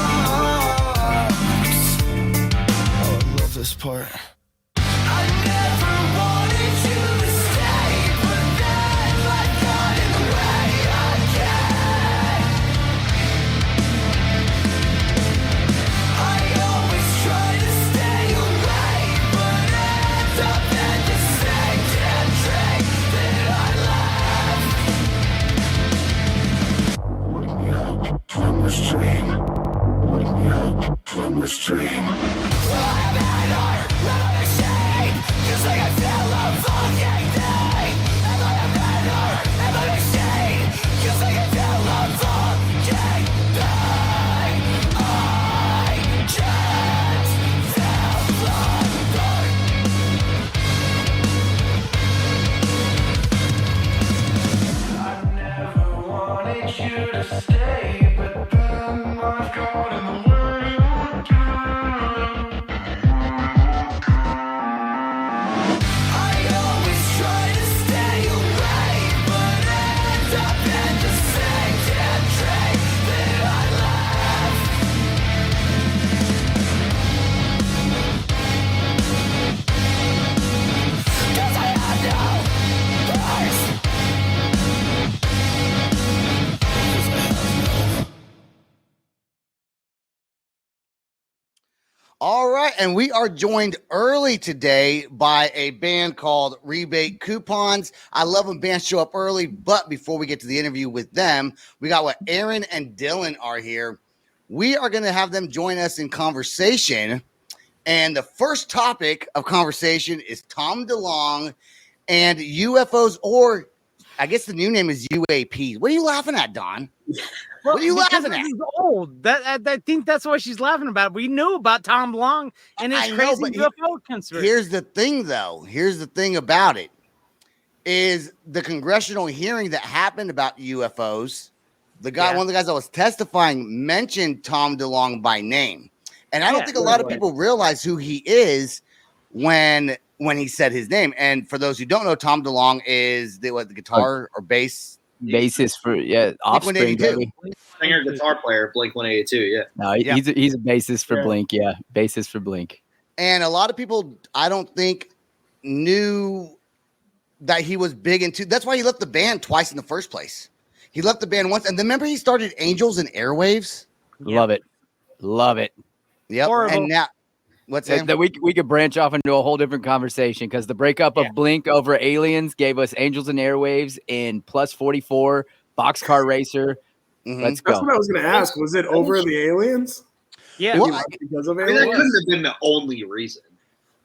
Oh, I love this part. I never wanted you to stay, but then life got in the way again. I always try to stay away, but end up in the same damn train that I left. From the stream. From the stream. Just like I feel a fucking thing. Am I a better? Am I a machine? Just like I feel a fucking thing. I just feel I never wanted you to stay, but then life got in the way. All right, and we are joined early today by a band called Rebate Coupons. I love when bands show up early, but before we get to the interview with them, we got what Aaron and Dylan are here. We are going to have them join us in conversation, and the first topic of conversation is Tom DeLonge and UFOs, or I guess the new name is UAPs. What are you laughing at, Don? Well, what are you laughing at? He's old. I think that's what she's laughing about. We knew about Tom DeLonge and his crazy UFO conspiracy. Here's the thing, though. Here's the thing about it is the congressional hearing that happened about UFOs. The guy, one of the guys that was testifying, mentioned Tom DeLonge by name, and I don't think a lot of people realize who he is when he said his name. And for those who don't know, Tom DeLonge is the guitar or bass. Bassist for Offspring, singer, guitar player, Blink 182. Yeah, no, he's a bassist for Blink. Yeah, bassist for Blink. And a lot of people, I don't think, knew that he was big into. That's why he left the band twice in the first place. He left the band once, and then remember he started Angels and Airwaves. Love it. Yep. Horrible. And now, what's that? We could branch off into a whole different conversation because the breakup of Blink over Aliens gave us Angels and Airwaves and Plus 44, Boxcar Racer. Mm-hmm. Let's go. That's what I was going to ask. Was it over the Aliens? Yeah. Well, because of that Aliens? couldn't have been the only reason.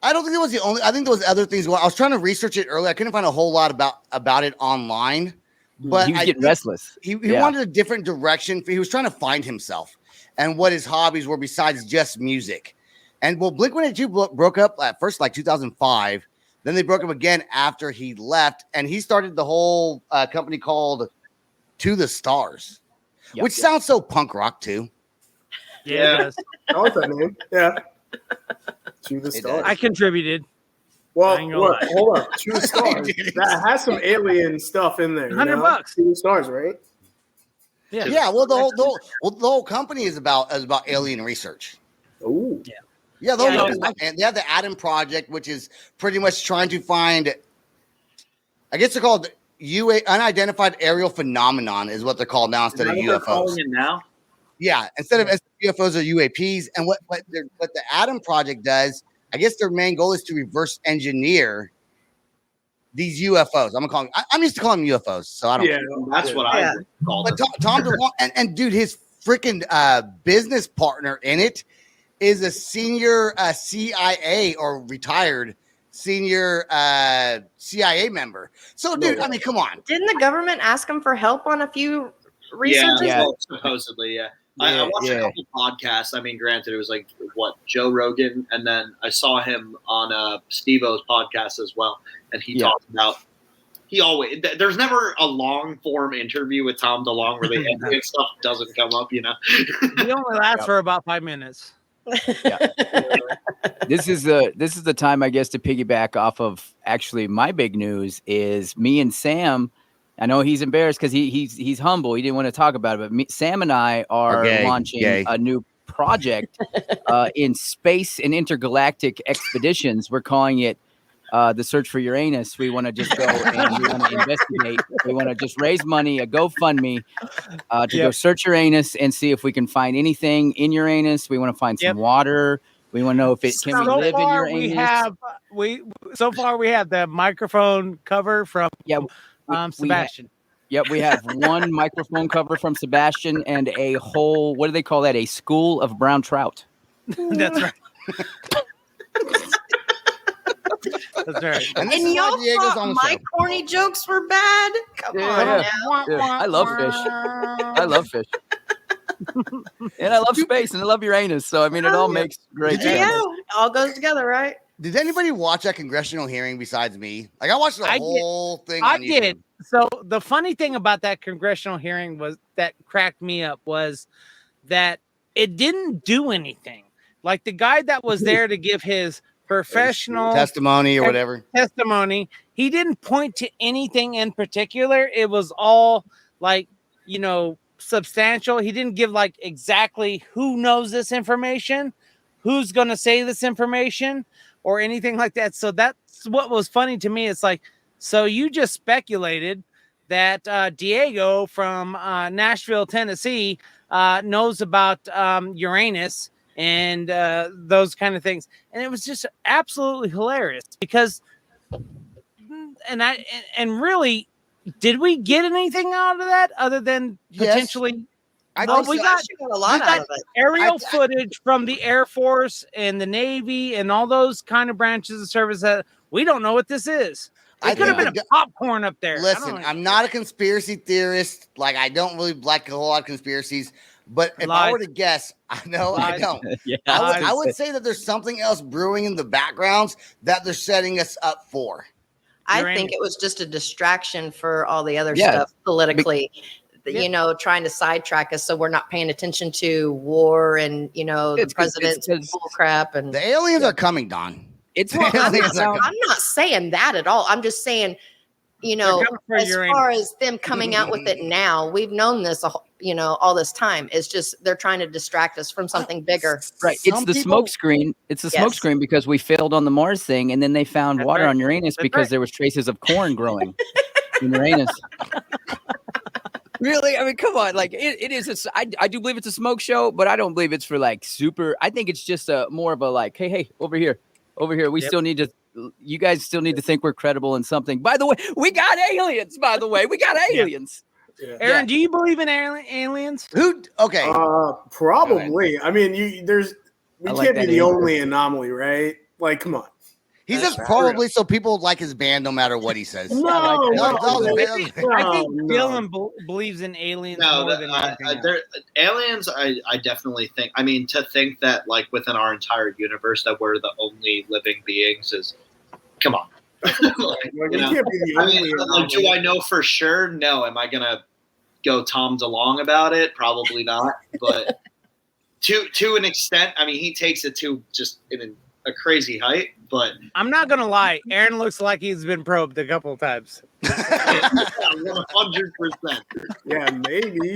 I don't think it was the only. I think there was other things. Well, I was trying to research it earlier. I couldn't find a whole lot about it online. But he was getting restless. He wanted a different direction. He was trying to find himself and what his hobbies were besides just music. And well, Blink-182 broke up at first like 2005. Then they broke up again after he left, and he started the whole company called To the Stars, which sounds so punk rock too. Yeah, it does. I like that name. Yeah. To the Stars. I contributed. Well, hold up. To the Stars. That has some alien stuff in there. $100. To the Stars, right? Yeah. Yeah. Well, the whole company is about alien research. Oh. Yeah. Yeah, and they have the Adam Project, which is pretty much trying to find, I guess they're called unidentified aerial phenomenon is what they're called now instead of UFOs. Now? Yeah, instead of UFOs or UAPs. And what the Adam Project does, I guess their main goal is to reverse engineer these UFOs. I'm used to calling them UFOs, so I don't. Yeah, that's what I call them. But Tom DeLonge and dude, his freaking business partner in it is a senior CIA or retired senior CIA member. So, dude, I mean, come on. Didn't the government ask him for help on a few researches? Yeah, supposedly, yeah. I watched a couple podcasts. I mean, granted, it was like, Joe Rogan, and then I saw him on Steve-O's podcast as well, and he talked about he always, there's never a long form interview with Tom DeLonge where the alien stuff doesn't come up, He only lasts for about 5 minutes. Yeah. This is the time, I guess, to piggyback off of actually my big news is me and Sam. I know he's embarrassed because he's humble. He didn't want to talk about it, but Sam and I are launching a new project in space and intergalactic expeditions. We're calling it the Search for Uranus. We want to just go and we want to investigate. We want to just raise money, a GoFundMe to go search Uranus and see if we can find anything in Uranus. We want to find some water. We want to know if it can we live in Uranus. So far we have the microphone cover from Sebastian. We have one microphone cover from Sebastian and a whole, what do they call that? A school of brown trout. That's right. That's right. And y'all thought my corny jokes were bad? Come on now. I love fish. And I love space and I love Uranus. So, I mean, it all makes great sense. Yeah, it all goes together, right? Did anybody watch that congressional hearing besides me? Like, I watched the whole thing. I did. So the funny thing about that congressional hearing was that cracked me up was that it didn't do anything. Like the guy that was there to give his professional testimony or whatever he didn't point to anything in particular. It was all like, substantial. He didn't give like exactly who knows this information, who's going to say this information or anything like that. So that's what was funny to me. It's like, so you just speculated that Diego from Nashville, Tennessee knows about Uranus and those kind of things. And it was just absolutely hilarious because, and really, did we get anything out of that other than potentially? We got a lot out of it. Aerial footage from the Air Force and the Navy and all those kind of branches of service that we don't know what this is. It could have been a popcorn up there. Listen, I'm not a conspiracy theorist. Like, I don't really like a whole lot of conspiracies. But if I were to guess, I don't. I would say that there's something else brewing in the backgrounds that they're setting us up for. I think it was just a distraction for all the other stuff politically, trying to sidetrack us so we're not paying attention to war and, the president's bull crap. And the aliens are coming, Don. I'm not saying that at all. I'm just saying, as far as them coming out with it now, we've known this, all this time. It's just they're trying to distract us from something bigger. Right. It's the smoke screen. It's the smoke screen because we failed on the Mars thing, and then they found water on Uranus because there was traces of corn growing in Uranus. Really? I mean, come on. Like it is. I do believe it's a smoke show, but I don't believe it's for like super. I think it's just more of a like, hey, over here. We still need to. You guys still need to think we're credible in something. By the way, we got aliens. Aaron, do you believe in aliens? Who? Okay. Probably. I mean, we can't be the only anomaly, right? Like, come on. He's just probably so people like his band no matter what he says. No, I think Dylan believes in aliens more than aliens. I definitely think. I mean, to think that like within our entire universe that we're the only living beings is, come on. Can't be the only do I know for sure? No. Am I gonna go Tom DeLonge about it? Probably not. But to an extent, I mean, he takes it to just in a crazy height. But I'm not gonna lie, Aaron looks like he's been probed a couple of times. 100%. Yeah, maybe.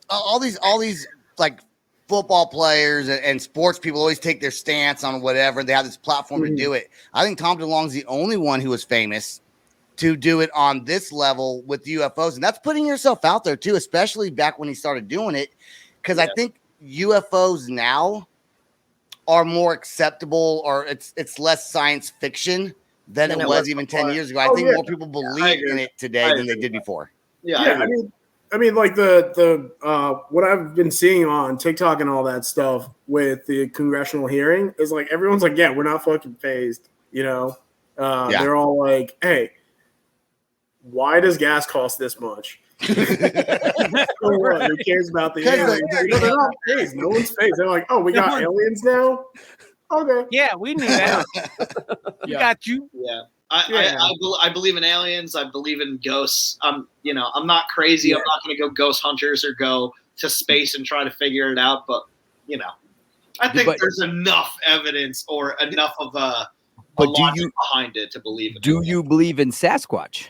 All these like football players and sports people always take their stance on whatever. They have this platform to do it. I think Tom DeLonge's the only one who was famous to do it on this level with UFOs, and that's putting yourself out there too, especially back when he started doing it. Because I think UFOs now are more acceptable, or it's less science fiction than it was even 10 years ago. I think more people believe in it today than they did before. I mean, like the what I've been seeing on TikTok and all that stuff with the congressional hearing is like everyone's like, yeah, we're not fucking phased. They're all like, hey, why does gas cost this much? Who cares about the aliens? They're not phased. No one's phased. They're like, oh, we got aliens now? Okay. Yeah, we knew that. We got you. Yeah. I believe in aliens. I believe in ghosts. I'm not crazy. I'm not going to go ghost hunters or go to space and try to figure it out. But I think there's enough evidence or enough of a logic behind it to believe in. Do you believe in Sasquatch?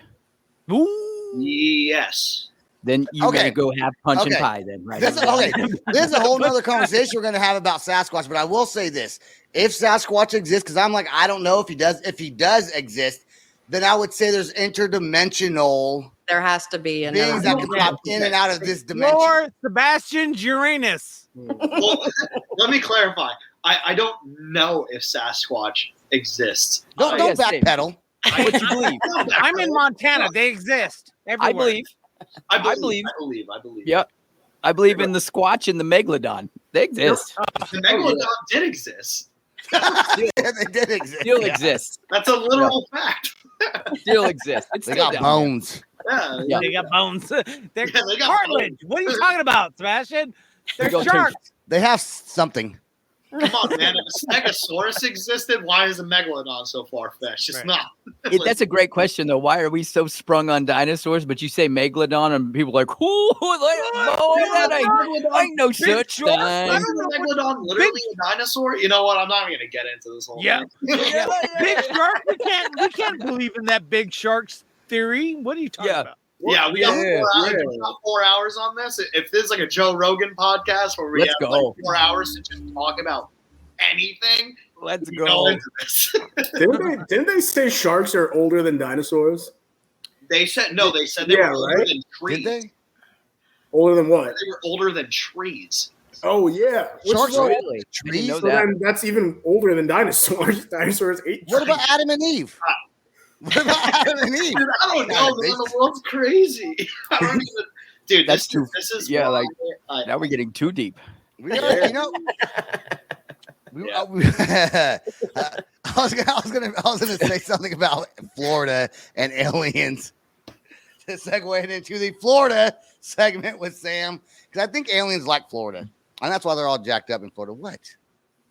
Ooh. Yes. Then you may go have punch and pie then, right? This is a whole nother conversation we're going to have about Sasquatch, but I will say this. If Sasquatch exists, because I'm like, I don't know if he does exist, then I would say there's interdimensional. There has to be things that can pop in and out of this dimension. Or Sebastian's Uranus. Well, let me clarify. I don't know if Sasquatch exists. Don't backpedal. What you believe? I'm in Montana. They exist everywhere. I believe. Yep. I believe in the Squatch and the Megalodon. They exist. The Megalodon did exist. They did exist. Still exist. That's a literal fact. Still exist. They got bones. Yeah. They got bones. They're they got cartilage. What are you talking about, Sebastian? They're sharks. They have something. Come on, man. If a Stegosaurus existed, why is a Megalodon so far-fetched? It's not. That's a great question, though. Why are we so sprung on dinosaurs? But you say Megalodon, and people are like, that ain't no such thing. Isn't a Megalodon literally a dinosaur? You know what? I'm not even going to get into this whole thing. Big shark? We can't believe in that big shark's theory. What are you talking about? Yeah, we got 4 hours on this. If there's like a Joe Rogan podcast where we have like 4 hours to just talk about anything, let's go. Didn't they say sharks are older than dinosaurs? They said they were older than trees. Did they? Older than what? They were older than trees. Oh yeah, sharks are really? trees. So then that's even older than dinosaurs. Dinosaurs ate. What about Adam and Eve? What about Adam and Eve? Dude, I don't know. Man, the world's crazy. I don't even. Dude, that's true. This is now we're getting too deep. We are, I was gonna say something about Florida and aliens. To segue into the Florida segment with Sam, because I think aliens like Florida, and that's why they're all jacked up in Florida. What?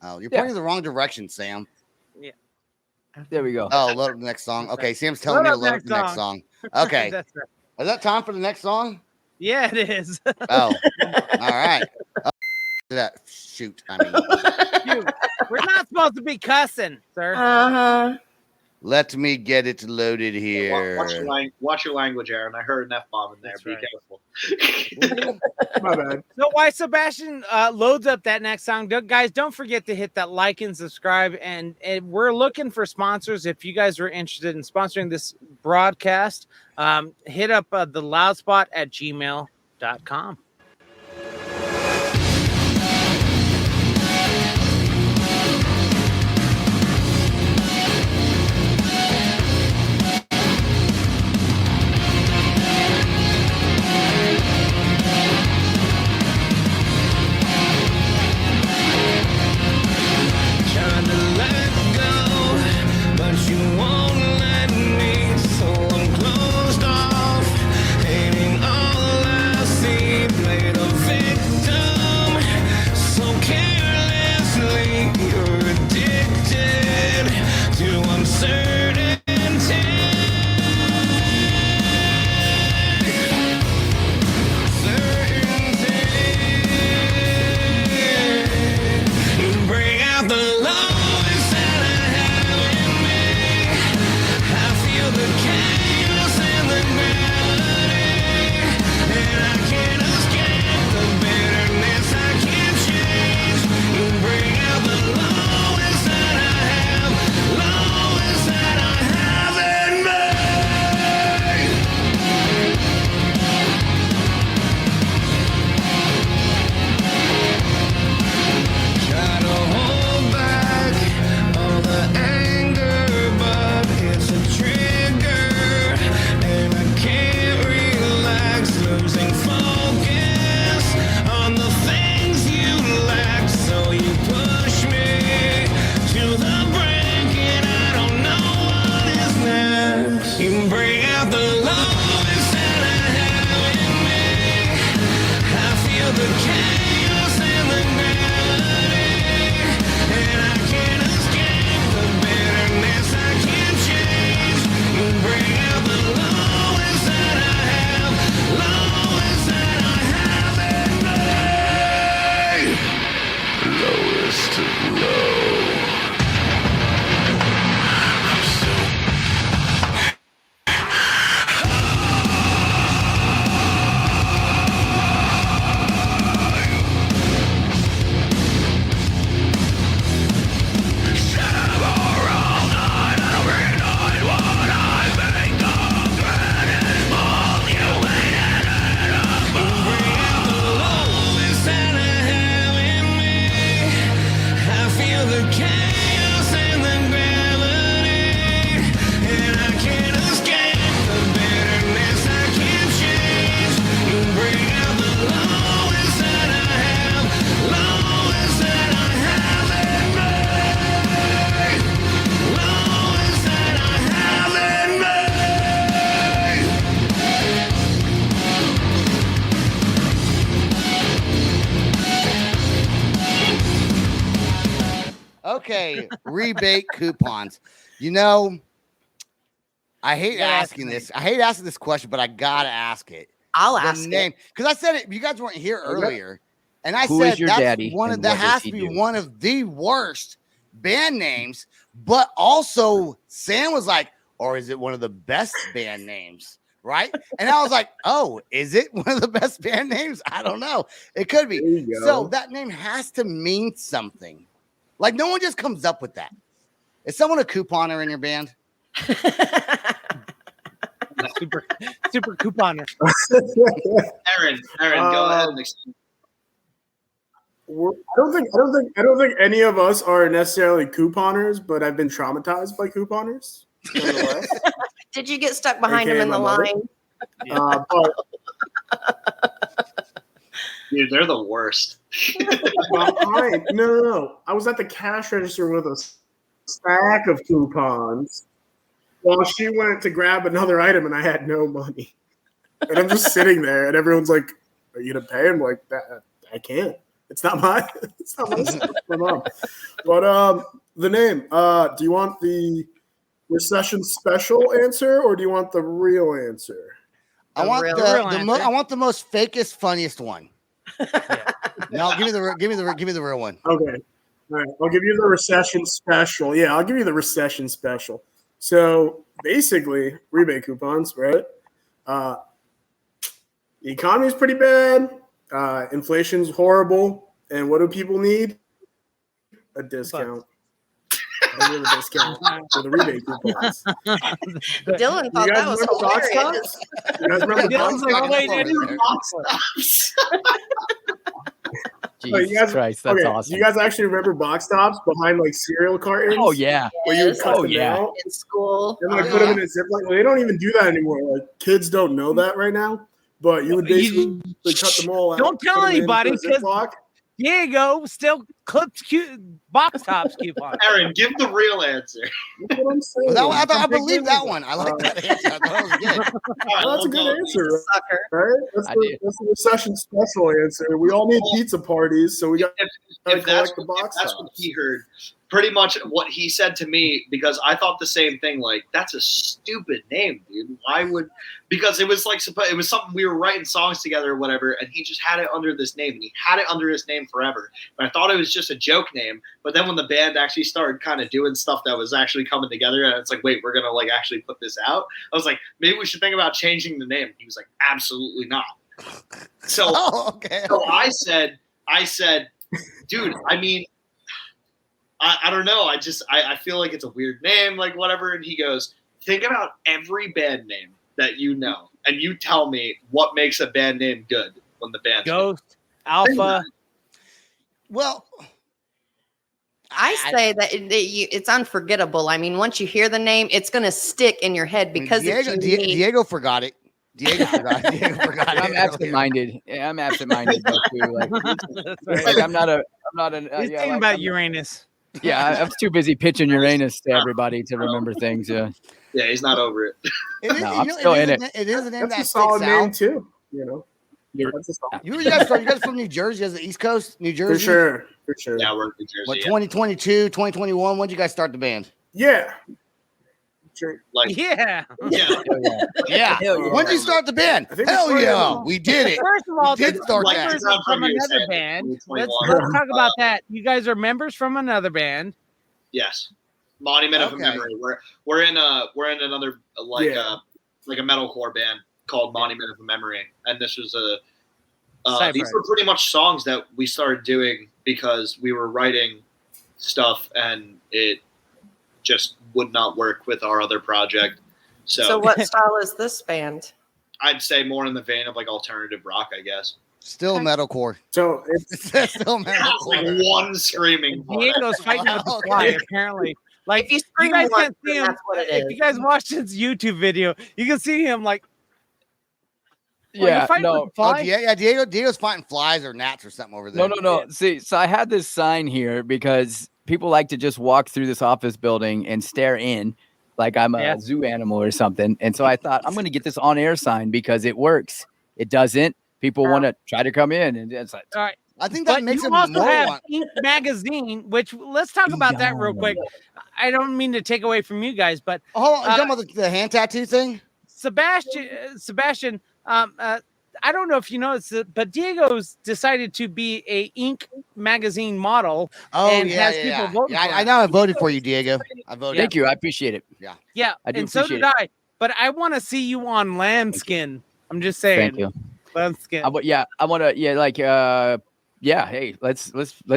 Oh, you're pointing the wrong direction, Sam. Yeah. There we go. Oh, load up the next song. Okay, Sam's telling me to load up the next song. Okay. That's right. Is that time for the next song? Yeah, it is. Oh, all right. Shoot. We're not supposed to be cussing, sir. Let me get it loaded here. Watch your language, Aaron. I heard an F-bomb in there. Be careful. My bad. So while Sebastian loads up that next song, guys, don't forget to hit that like and subscribe. And we're looking for sponsors. If you guys are interested in sponsoring this broadcast, hit up the loudspot@gmail.com. Okay, rebate coupons. You know, I hate asking this. I hate asking this question, but I gotta ask it. I'll ask it because I said it. You guys weren't here earlier, and I Who said is your that's daddy one of and that what does has he to be do? one of the worst band names. But also, Sam was like, "Or is it one of the best band names?" Right? And I was like, "Oh, is it one of the best band names? I don't know. It could be." So that name has to mean something. Like no one just comes up with that. Is someone a couponer in your band? super couponer. Aaron, go ahead. I don't think any of us are necessarily couponers, but I've been traumatized by couponers. Did you get stuck behind him in the line? Dude, they're the worst. No. I was at the cash register with a stack of coupons while she went to grab another item, and I had no money. And I'm just sitting there, and everyone's like, "Are you gonna pay?" I'm like, "I can't. It's not my stuff, my mom." But the name. Do you want the recession special answer, or do you want the real answer? I want the most fakest, funniest one. No, give me the real one. Okay. All right. I'll give you the recession special. Yeah, I'll give you the recession special. So basically, rebate coupons, right? The economy is pretty bad. Inflation's horrible. And what do people need? A discount. I need a discount for the rebate coupons. Dylan thought that was hilarious. You guys remember box tops? Jesus Christ, that's awesome. Do you guys actually remember box tops behind like cereal cartons? Oh yeah. Where you would cut them out in school. and like put them in a Ziploc. Well, they don't even do that anymore. Like kids don't know that right now. But you would basically cut them all out. Don't tell anybody because Diego still clips box tops coupon. Aaron, give the real answer. That's what I'm saying. I believe that one. I like that answer. I thought it was good. That's a good answer, right? That's the recession special answer. We all need pizza parties, so we got to collect the box. That's what he heard. Pretty much what he said to me, because I thought the same thing. Like, that's a stupid name, dude. Why would? Because it was like it was something we were writing songs together or whatever, and he just had it under this name, and he had it under his name forever. But I thought it was just a joke name. But then when the band actually started kind of doing stuff that was actually coming together, and it's like, wait, we're gonna like actually put this out. I was like, maybe we should think about changing the name. He was like, absolutely not. So, so I said, dude, I mean. I don't know. I feel like it's a weird name, like whatever. And he goes, think about every band name that you know, and you tell me what makes a band name good when the band's Ghost, good. Alpha. Well, I say that it's unforgettable. I mean, once you hear the name, it's going to stick in your head because Diego forgot it. Diego forgot it. I'm absent-minded. Yeah, I'm absent-minded too. Like I'm not a. He's thinking about Uranus. Yeah, I was too busy pitching Uranus to everybody to remember things. Yeah. Yeah, he's not over it. I'm still in it. It is a name that's a solid name too. You know. You guys from New Jersey, as the East Coast, New Jersey? For sure. Yeah, we're in New Jersey. What, 2022, 2021? When did you guys start the band? Yeah. Like, yeah. When did you start the band? Hell yeah, we did it. First of all, we did start members from another band. Let's talk about that. You guys are members from another band. Yes, Monument of a Memory. We're in another like a metalcore band called Monument of a Memory, and this was these were pretty much songs that we started doing because we were writing stuff and it just would not work with our other project. So what style is this band? I'd say more in the vein of like alternative rock, I guess. Still metalcore. So it's still metalcore. Like one screaming. Diego's fighting with the fly, apparently. Like if you guys can't see him. If you guys watched his YouTube video, you can see him like. Diego's fighting flies or gnats or something over there. No. See, so I had this sign here because people like to just walk through this office building and stare in like I'm a zoo animal or something. And so I thought I'm going to get this on air sign because it works. It doesn't. People want to try to come in and it's like, all right. I think that makes you him also more have want. Ink magazine, which let's talk about that real quick. I don't mean to take away from you guys, but hold on, you talking about the hand tattoo thing? Sebastian, I don't know if you know this, but Diego's decided to be a Ink magazine model. Oh, and has people voting for I know I voted for you, Diego. I voted. Thank you. I appreciate it. Yeah. I do and so did I. But I want to see you on lambskin. I'm just saying. Thank you. Lambskin. I want to. Hey, let's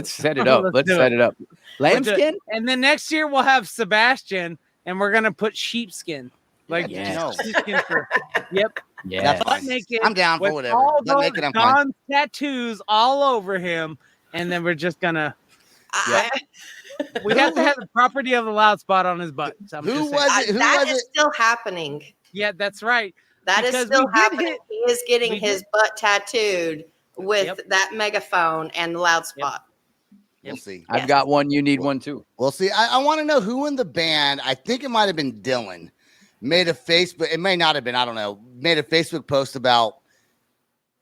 set it up. Let's set it up. Lambskin. And then next year we'll have Sebastian, and we're gonna put sheepskin. Like sheepskin for. Yep. Yeah. I'm down for whatever. All naked, I'm fine. Tattoos all over him, and then we're just gonna. We have to have the property of the loud spot on his butt. So Who was it? That is still happening. Yeah, that's right. That is still happening. He is getting his butt tattooed with that megaphone and the loud spot. We'll see. I've got one. You need one too. We'll see. I want to know who in the band. I think it might have been Dylan. Made a Facebook. It may not have been. I don't know. Made a Facebook post about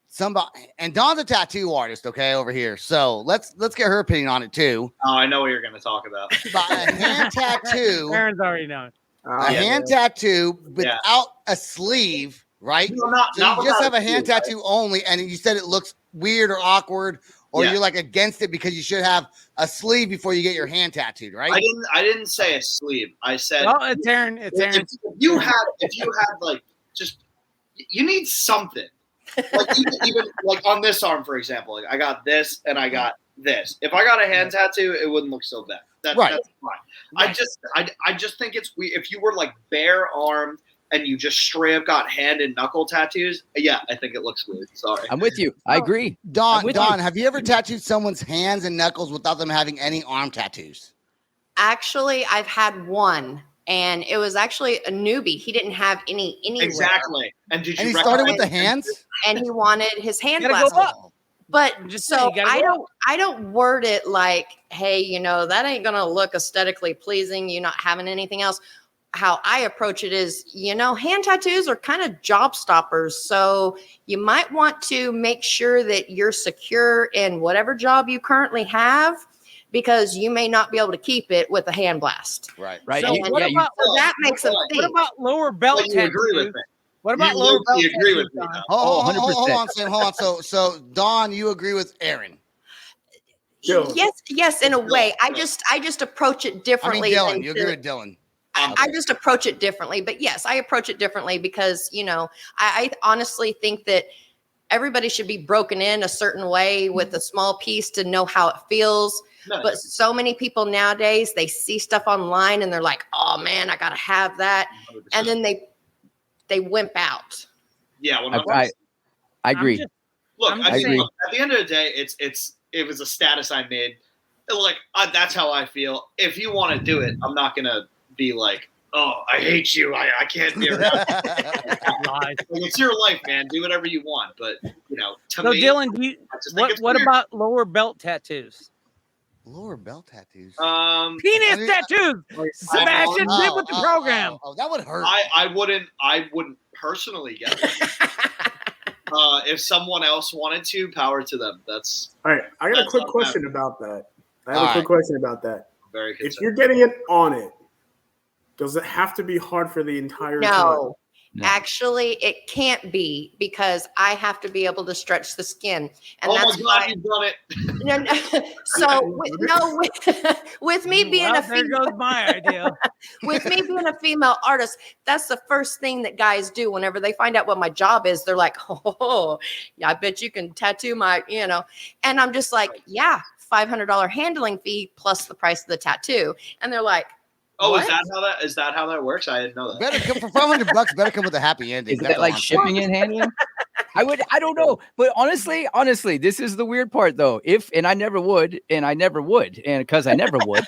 somebody. And Dawn's a tattoo artist. Okay, over here. So let's get her opinion on it too. Oh, I know what you're going to talk about. About a hand tattoo. Aaron's already known. A hand tattoo without a sleeve, right? No, not so you just have a hand sleeve, tattoo only, and you said it looks weird or awkward, or you're like against it because you should have a sleeve before you get your hand tattooed, right? I didn't say a sleeve. I said, oh, it's Aaron. It's Aaron. If you had like just you need something. Like even like on this arm, for example, like I got this and I got this. If I got a hand tattoo, it wouldn't look so bad. That's fine. Right. I just think it's weird if you were like bare armed and you just straight up got hand and knuckle tattoos. Yeah, I think it looks weird. Sorry. I'm with you. I agree. Dawn, have you ever tattooed someone's hands and knuckles without them having any arm tattoos? Actually, I've had one, and it was actually a newbie. He didn't have any anywhere. Exactly. And did you? And he started with the hands, and he wanted his hand blasted. But so I don't word it like, hey, that ain't gonna look aesthetically pleasing. You're not having anything else. How I approach it is, hand tattoos are kind of job stoppers. So you might want to make sure that you're secure in whatever job you currently have, because you may not be able to keep it with a hand blast. Right. So that makes them think. What about lower belt tattoos? What about lower belt tattoos? Agree with me? Hold on, Sam. Hold on. So Dawn, you agree with Aaron? Yes, in a way. I just approach it differently. Dylan, you agree with Dylan? I just approach it differently. But yes, I approach it differently because, I honestly think that everybody should be broken in a certain way with a small piece to know how it feels. No. But so many people nowadays, they see stuff online and they're like, oh man, I got to have that. 100%. And then they wimp out. Yeah. I agree. I think at the end of the day, it was a status I made. Like, that's how I feel. If you want to do it, I'm not going to be like, oh, I hate you. I can't be around. Like, it's your life, man. Do whatever you want. But, to me, Dylan, what about lower belt tattoos? Lower belt tattoos. Penis tattoos. Sebastian did with the program. Oh, that would hurt. I wouldn't personally get it. If someone else wanted to, power to them. That's all right. I got a quick question about that. Very if you're getting it on it, does it have to be hard for the entire time? No. Actually, it can't be, because I have to be able to stretch the skin, and that's why you've done it. So with me being a female, there goes my idea. With me being a female artist, that's the first thing that guys do whenever they find out what my job is. They're like, "Oh, yeah, I bet you can tattoo my," and I'm just like, "Yeah, $500 handling fee plus the price of the tattoo," and they're like, oh, what? Is that how that works? I didn't know that. Better come for $500. Better come with a happy ending. Is that like shipping and handling? I don't know, but honestly, this is the weird part though. And I never would, and because I never would,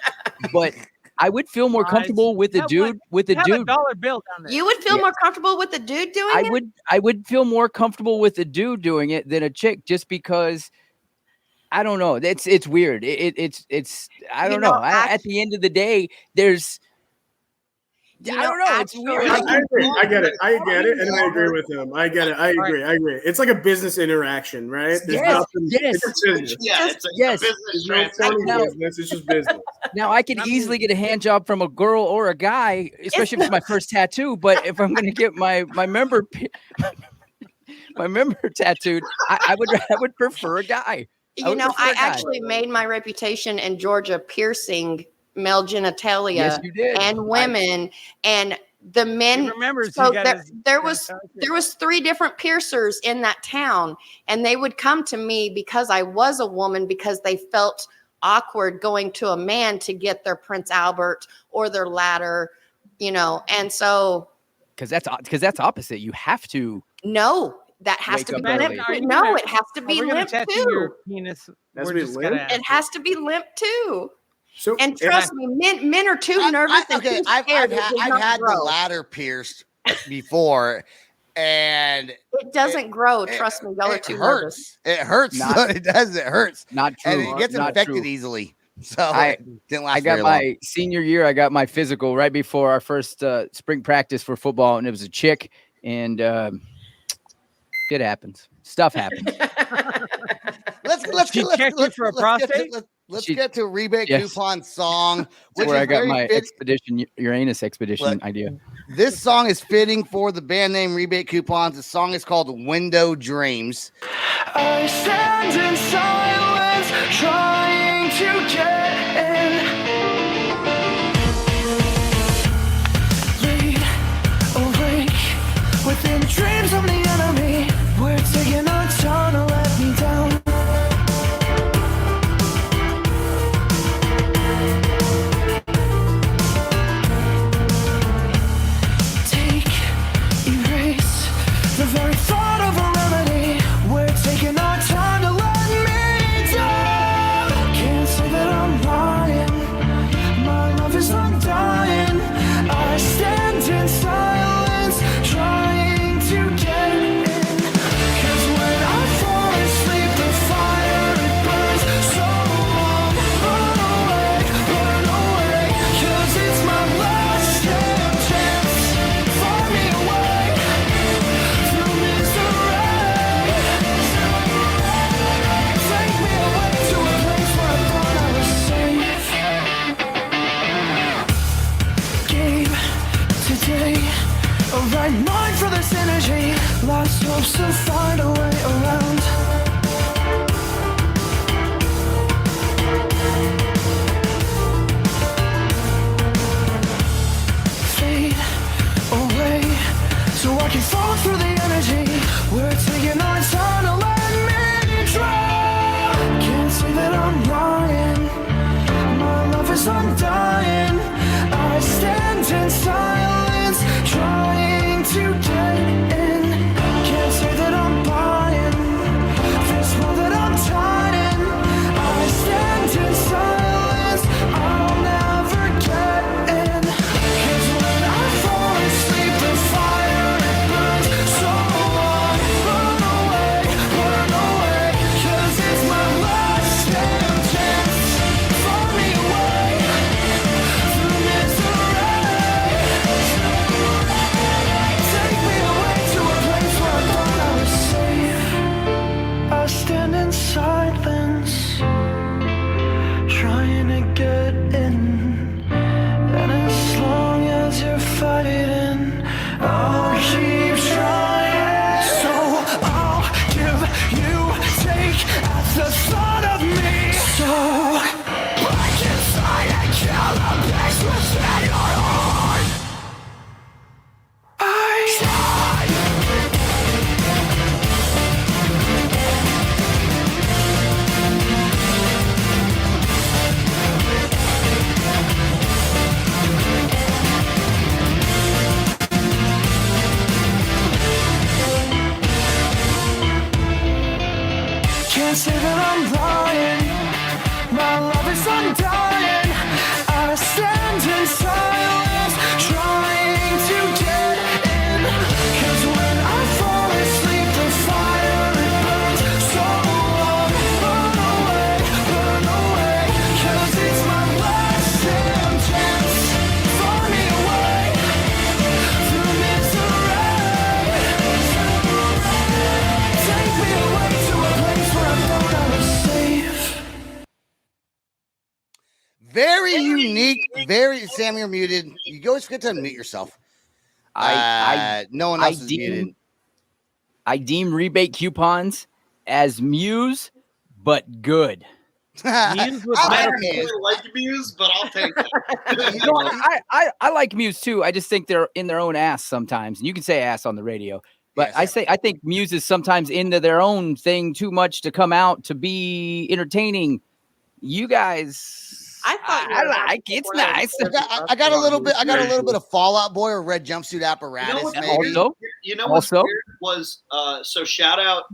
but I would feel more comfortable with the dude. $1 bill down there. You would feel more comfortable with the dude doing it? I would feel more comfortable with the dude doing it than a chick, just because. I don't know. It's weird. It's I don't know. At the end of the day, I don't know. It's weird. I agree. I get it, and I agree with him. I get it. I agree. It's like a business interaction, right? There's nothing. It's business. It's a business transaction. It's just business. Now I could easily get a hand job from a girl or a guy, especially if it's my first tattoo. But if I'm going to get my member tattooed, I would prefer a guy. I actually made my reputation in Georgia piercing male genitalia and women, and the men. So there was 3 different piercers in that town, and they would come to me because I was a woman, because they felt awkward going to a man to get their Prince Albert or their ladder, and so because that's opposite. You have to that has to be limp. No, it has to be limp too. It has to be limp too. So, and trust me, men are too nervous. I've had the ladder pierced before, and it doesn't grow. Trust me, y'all are too nervous. It hurts. It does. It hurts. Not true. And it gets infected easily. So I got my senior year. I got my physical right before our first spring practice for football, and it was a chick, and it happens. Stuff happens. Let's get to Rebate Coupon song. That's where I got my Uranus expedition idea. This song is fitting for the band name Rebate Coupons. The song is called Window Dreams. I stand in silence, trying to get in. Laid awake within dreams of the enemy. We're taking our time to let me down. The very thought of a remedy. We're taking our time to let me down. Can't say that I'm lying. My love is undying. I stand in silence, trying to get in. 'Cause when I fall asleep, the fire it burns so long. Burn away, 'cause it's my last damn chance. Find me away. A right mind for this energy. Lost hopes to find a way around. Fade away so I can fall through the energy. We're taking our time to let me drown. Can't say that I'm lying. My love is undying. I stand in silence, trying to get in. Can't say that I'm buying this world that I'm tied in. I stand in silence, I'll never get in. 'Cause when I fall asleep, the fire it burns so long. Burn away, 'cause it's my last damn chance. Find me away through misery. Take me away to a place where I thought I was safe. I stand in silence, trying to get in. And as long as you're fighting, I'll keep trying. So I'll give you take at the thought of me. So break inside and kill the place within your heart. Can't say that I'm lying. My love is undying. I stand in silence, trying to get in. 'Cause when I fall asleep, the fire it burns so long. Burn away, 'cause it's my last damn chance. Find me away Very unique. Very. Sam, you're muted. You always forget to unmute yourself. No one else is muted. I deem rebate coupons as Muse, but good. Muse with I don't really like Muse, but I'll take it. I like Muse too. I just think they're in their own ass sometimes. And you can say ass on the radio. But I think Muse is sometimes into their own thing too much to come out to be entertaining. You guys, I like it's nice. I got a little bit of Fall Out Boy or Red Jumpsuit Apparatus. Maybe. What's weird was so shout out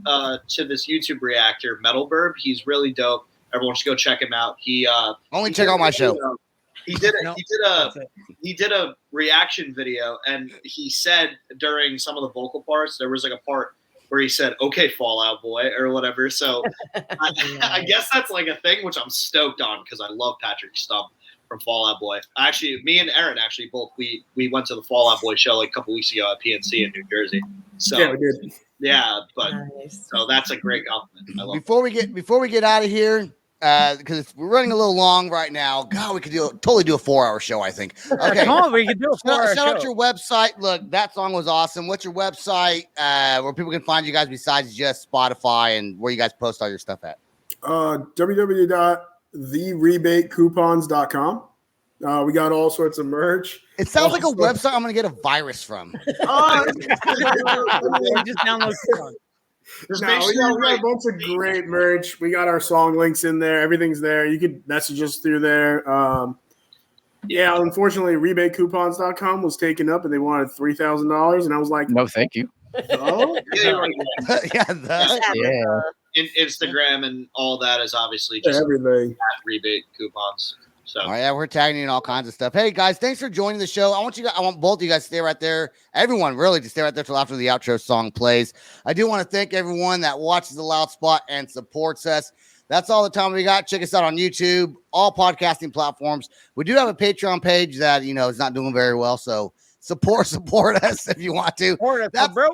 to this YouTube reactor Metal Burb. He's really dope. Everyone should go check him out. He only check out my show. He did a reaction video, and he said during some of the vocal parts, there was like a part where he said, "Okay, Fall Out Boy" or whatever. So I guess that's like a thing, which I'm stoked on because I love Patrick Stump from Fall Out Boy. Actually, me and Aaron both we went to the Fall Out Boy show like a couple weeks ago at PNC in New Jersey. So yeah, we did. Yeah, but so that's a great compliment. I love Before we get out of here, because we're running a little long right now. God, we could totally do a 4-hour show, I think. Okay. Come on, we can do a 4-hour show. Shout out your website. Look, that song was awesome. What's your website where people can find you guys besides just Spotify, and where you guys post all your stuff at? www.therebatecoupons.com. We got all sorts of merch. It sounds like a website I'm going to get a virus from. Just download it. We got a bunch of great merch. We got our song links in there. Everything's there. You could message us through there. Unfortunately, rebatecoupons.com was taken up and they wanted $3,000. And I was like, no, thank you. Oh, Instagram and all that is obviously just everything at rebate coupons. So we're tagging in all kinds of stuff. Hey guys, thanks for joining the show. I want both of you guys to stay right there. Everyone really to stay right there till after the outro song plays. I do want to thank everyone that watches the Loud Spot and supports us. That's all the time we got. Check us out on YouTube, all podcasting platforms. We do have a Patreon page that is not doing very well, so support us if you want to. That's bro.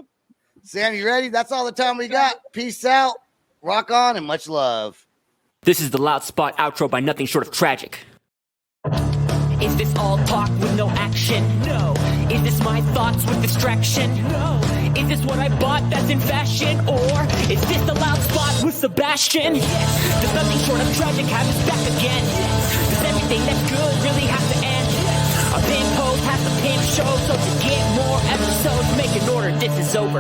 Sam, you ready? That's all the time we got. Peace out, rock on, and much love. This is the Loud Spot outro by nothing short of tragic. Is this all talk with no action? No. Is this my thoughts with distraction? No. Is this what I bought that's in fashion? Or is this the Loud Spot with Sebastian? Yes. Does nothing short of tragic have us back again? Yes. Does everything that's good really have to end? Yes. Our pimp host has to pimp show, so to get more episodes, make an order, this is over.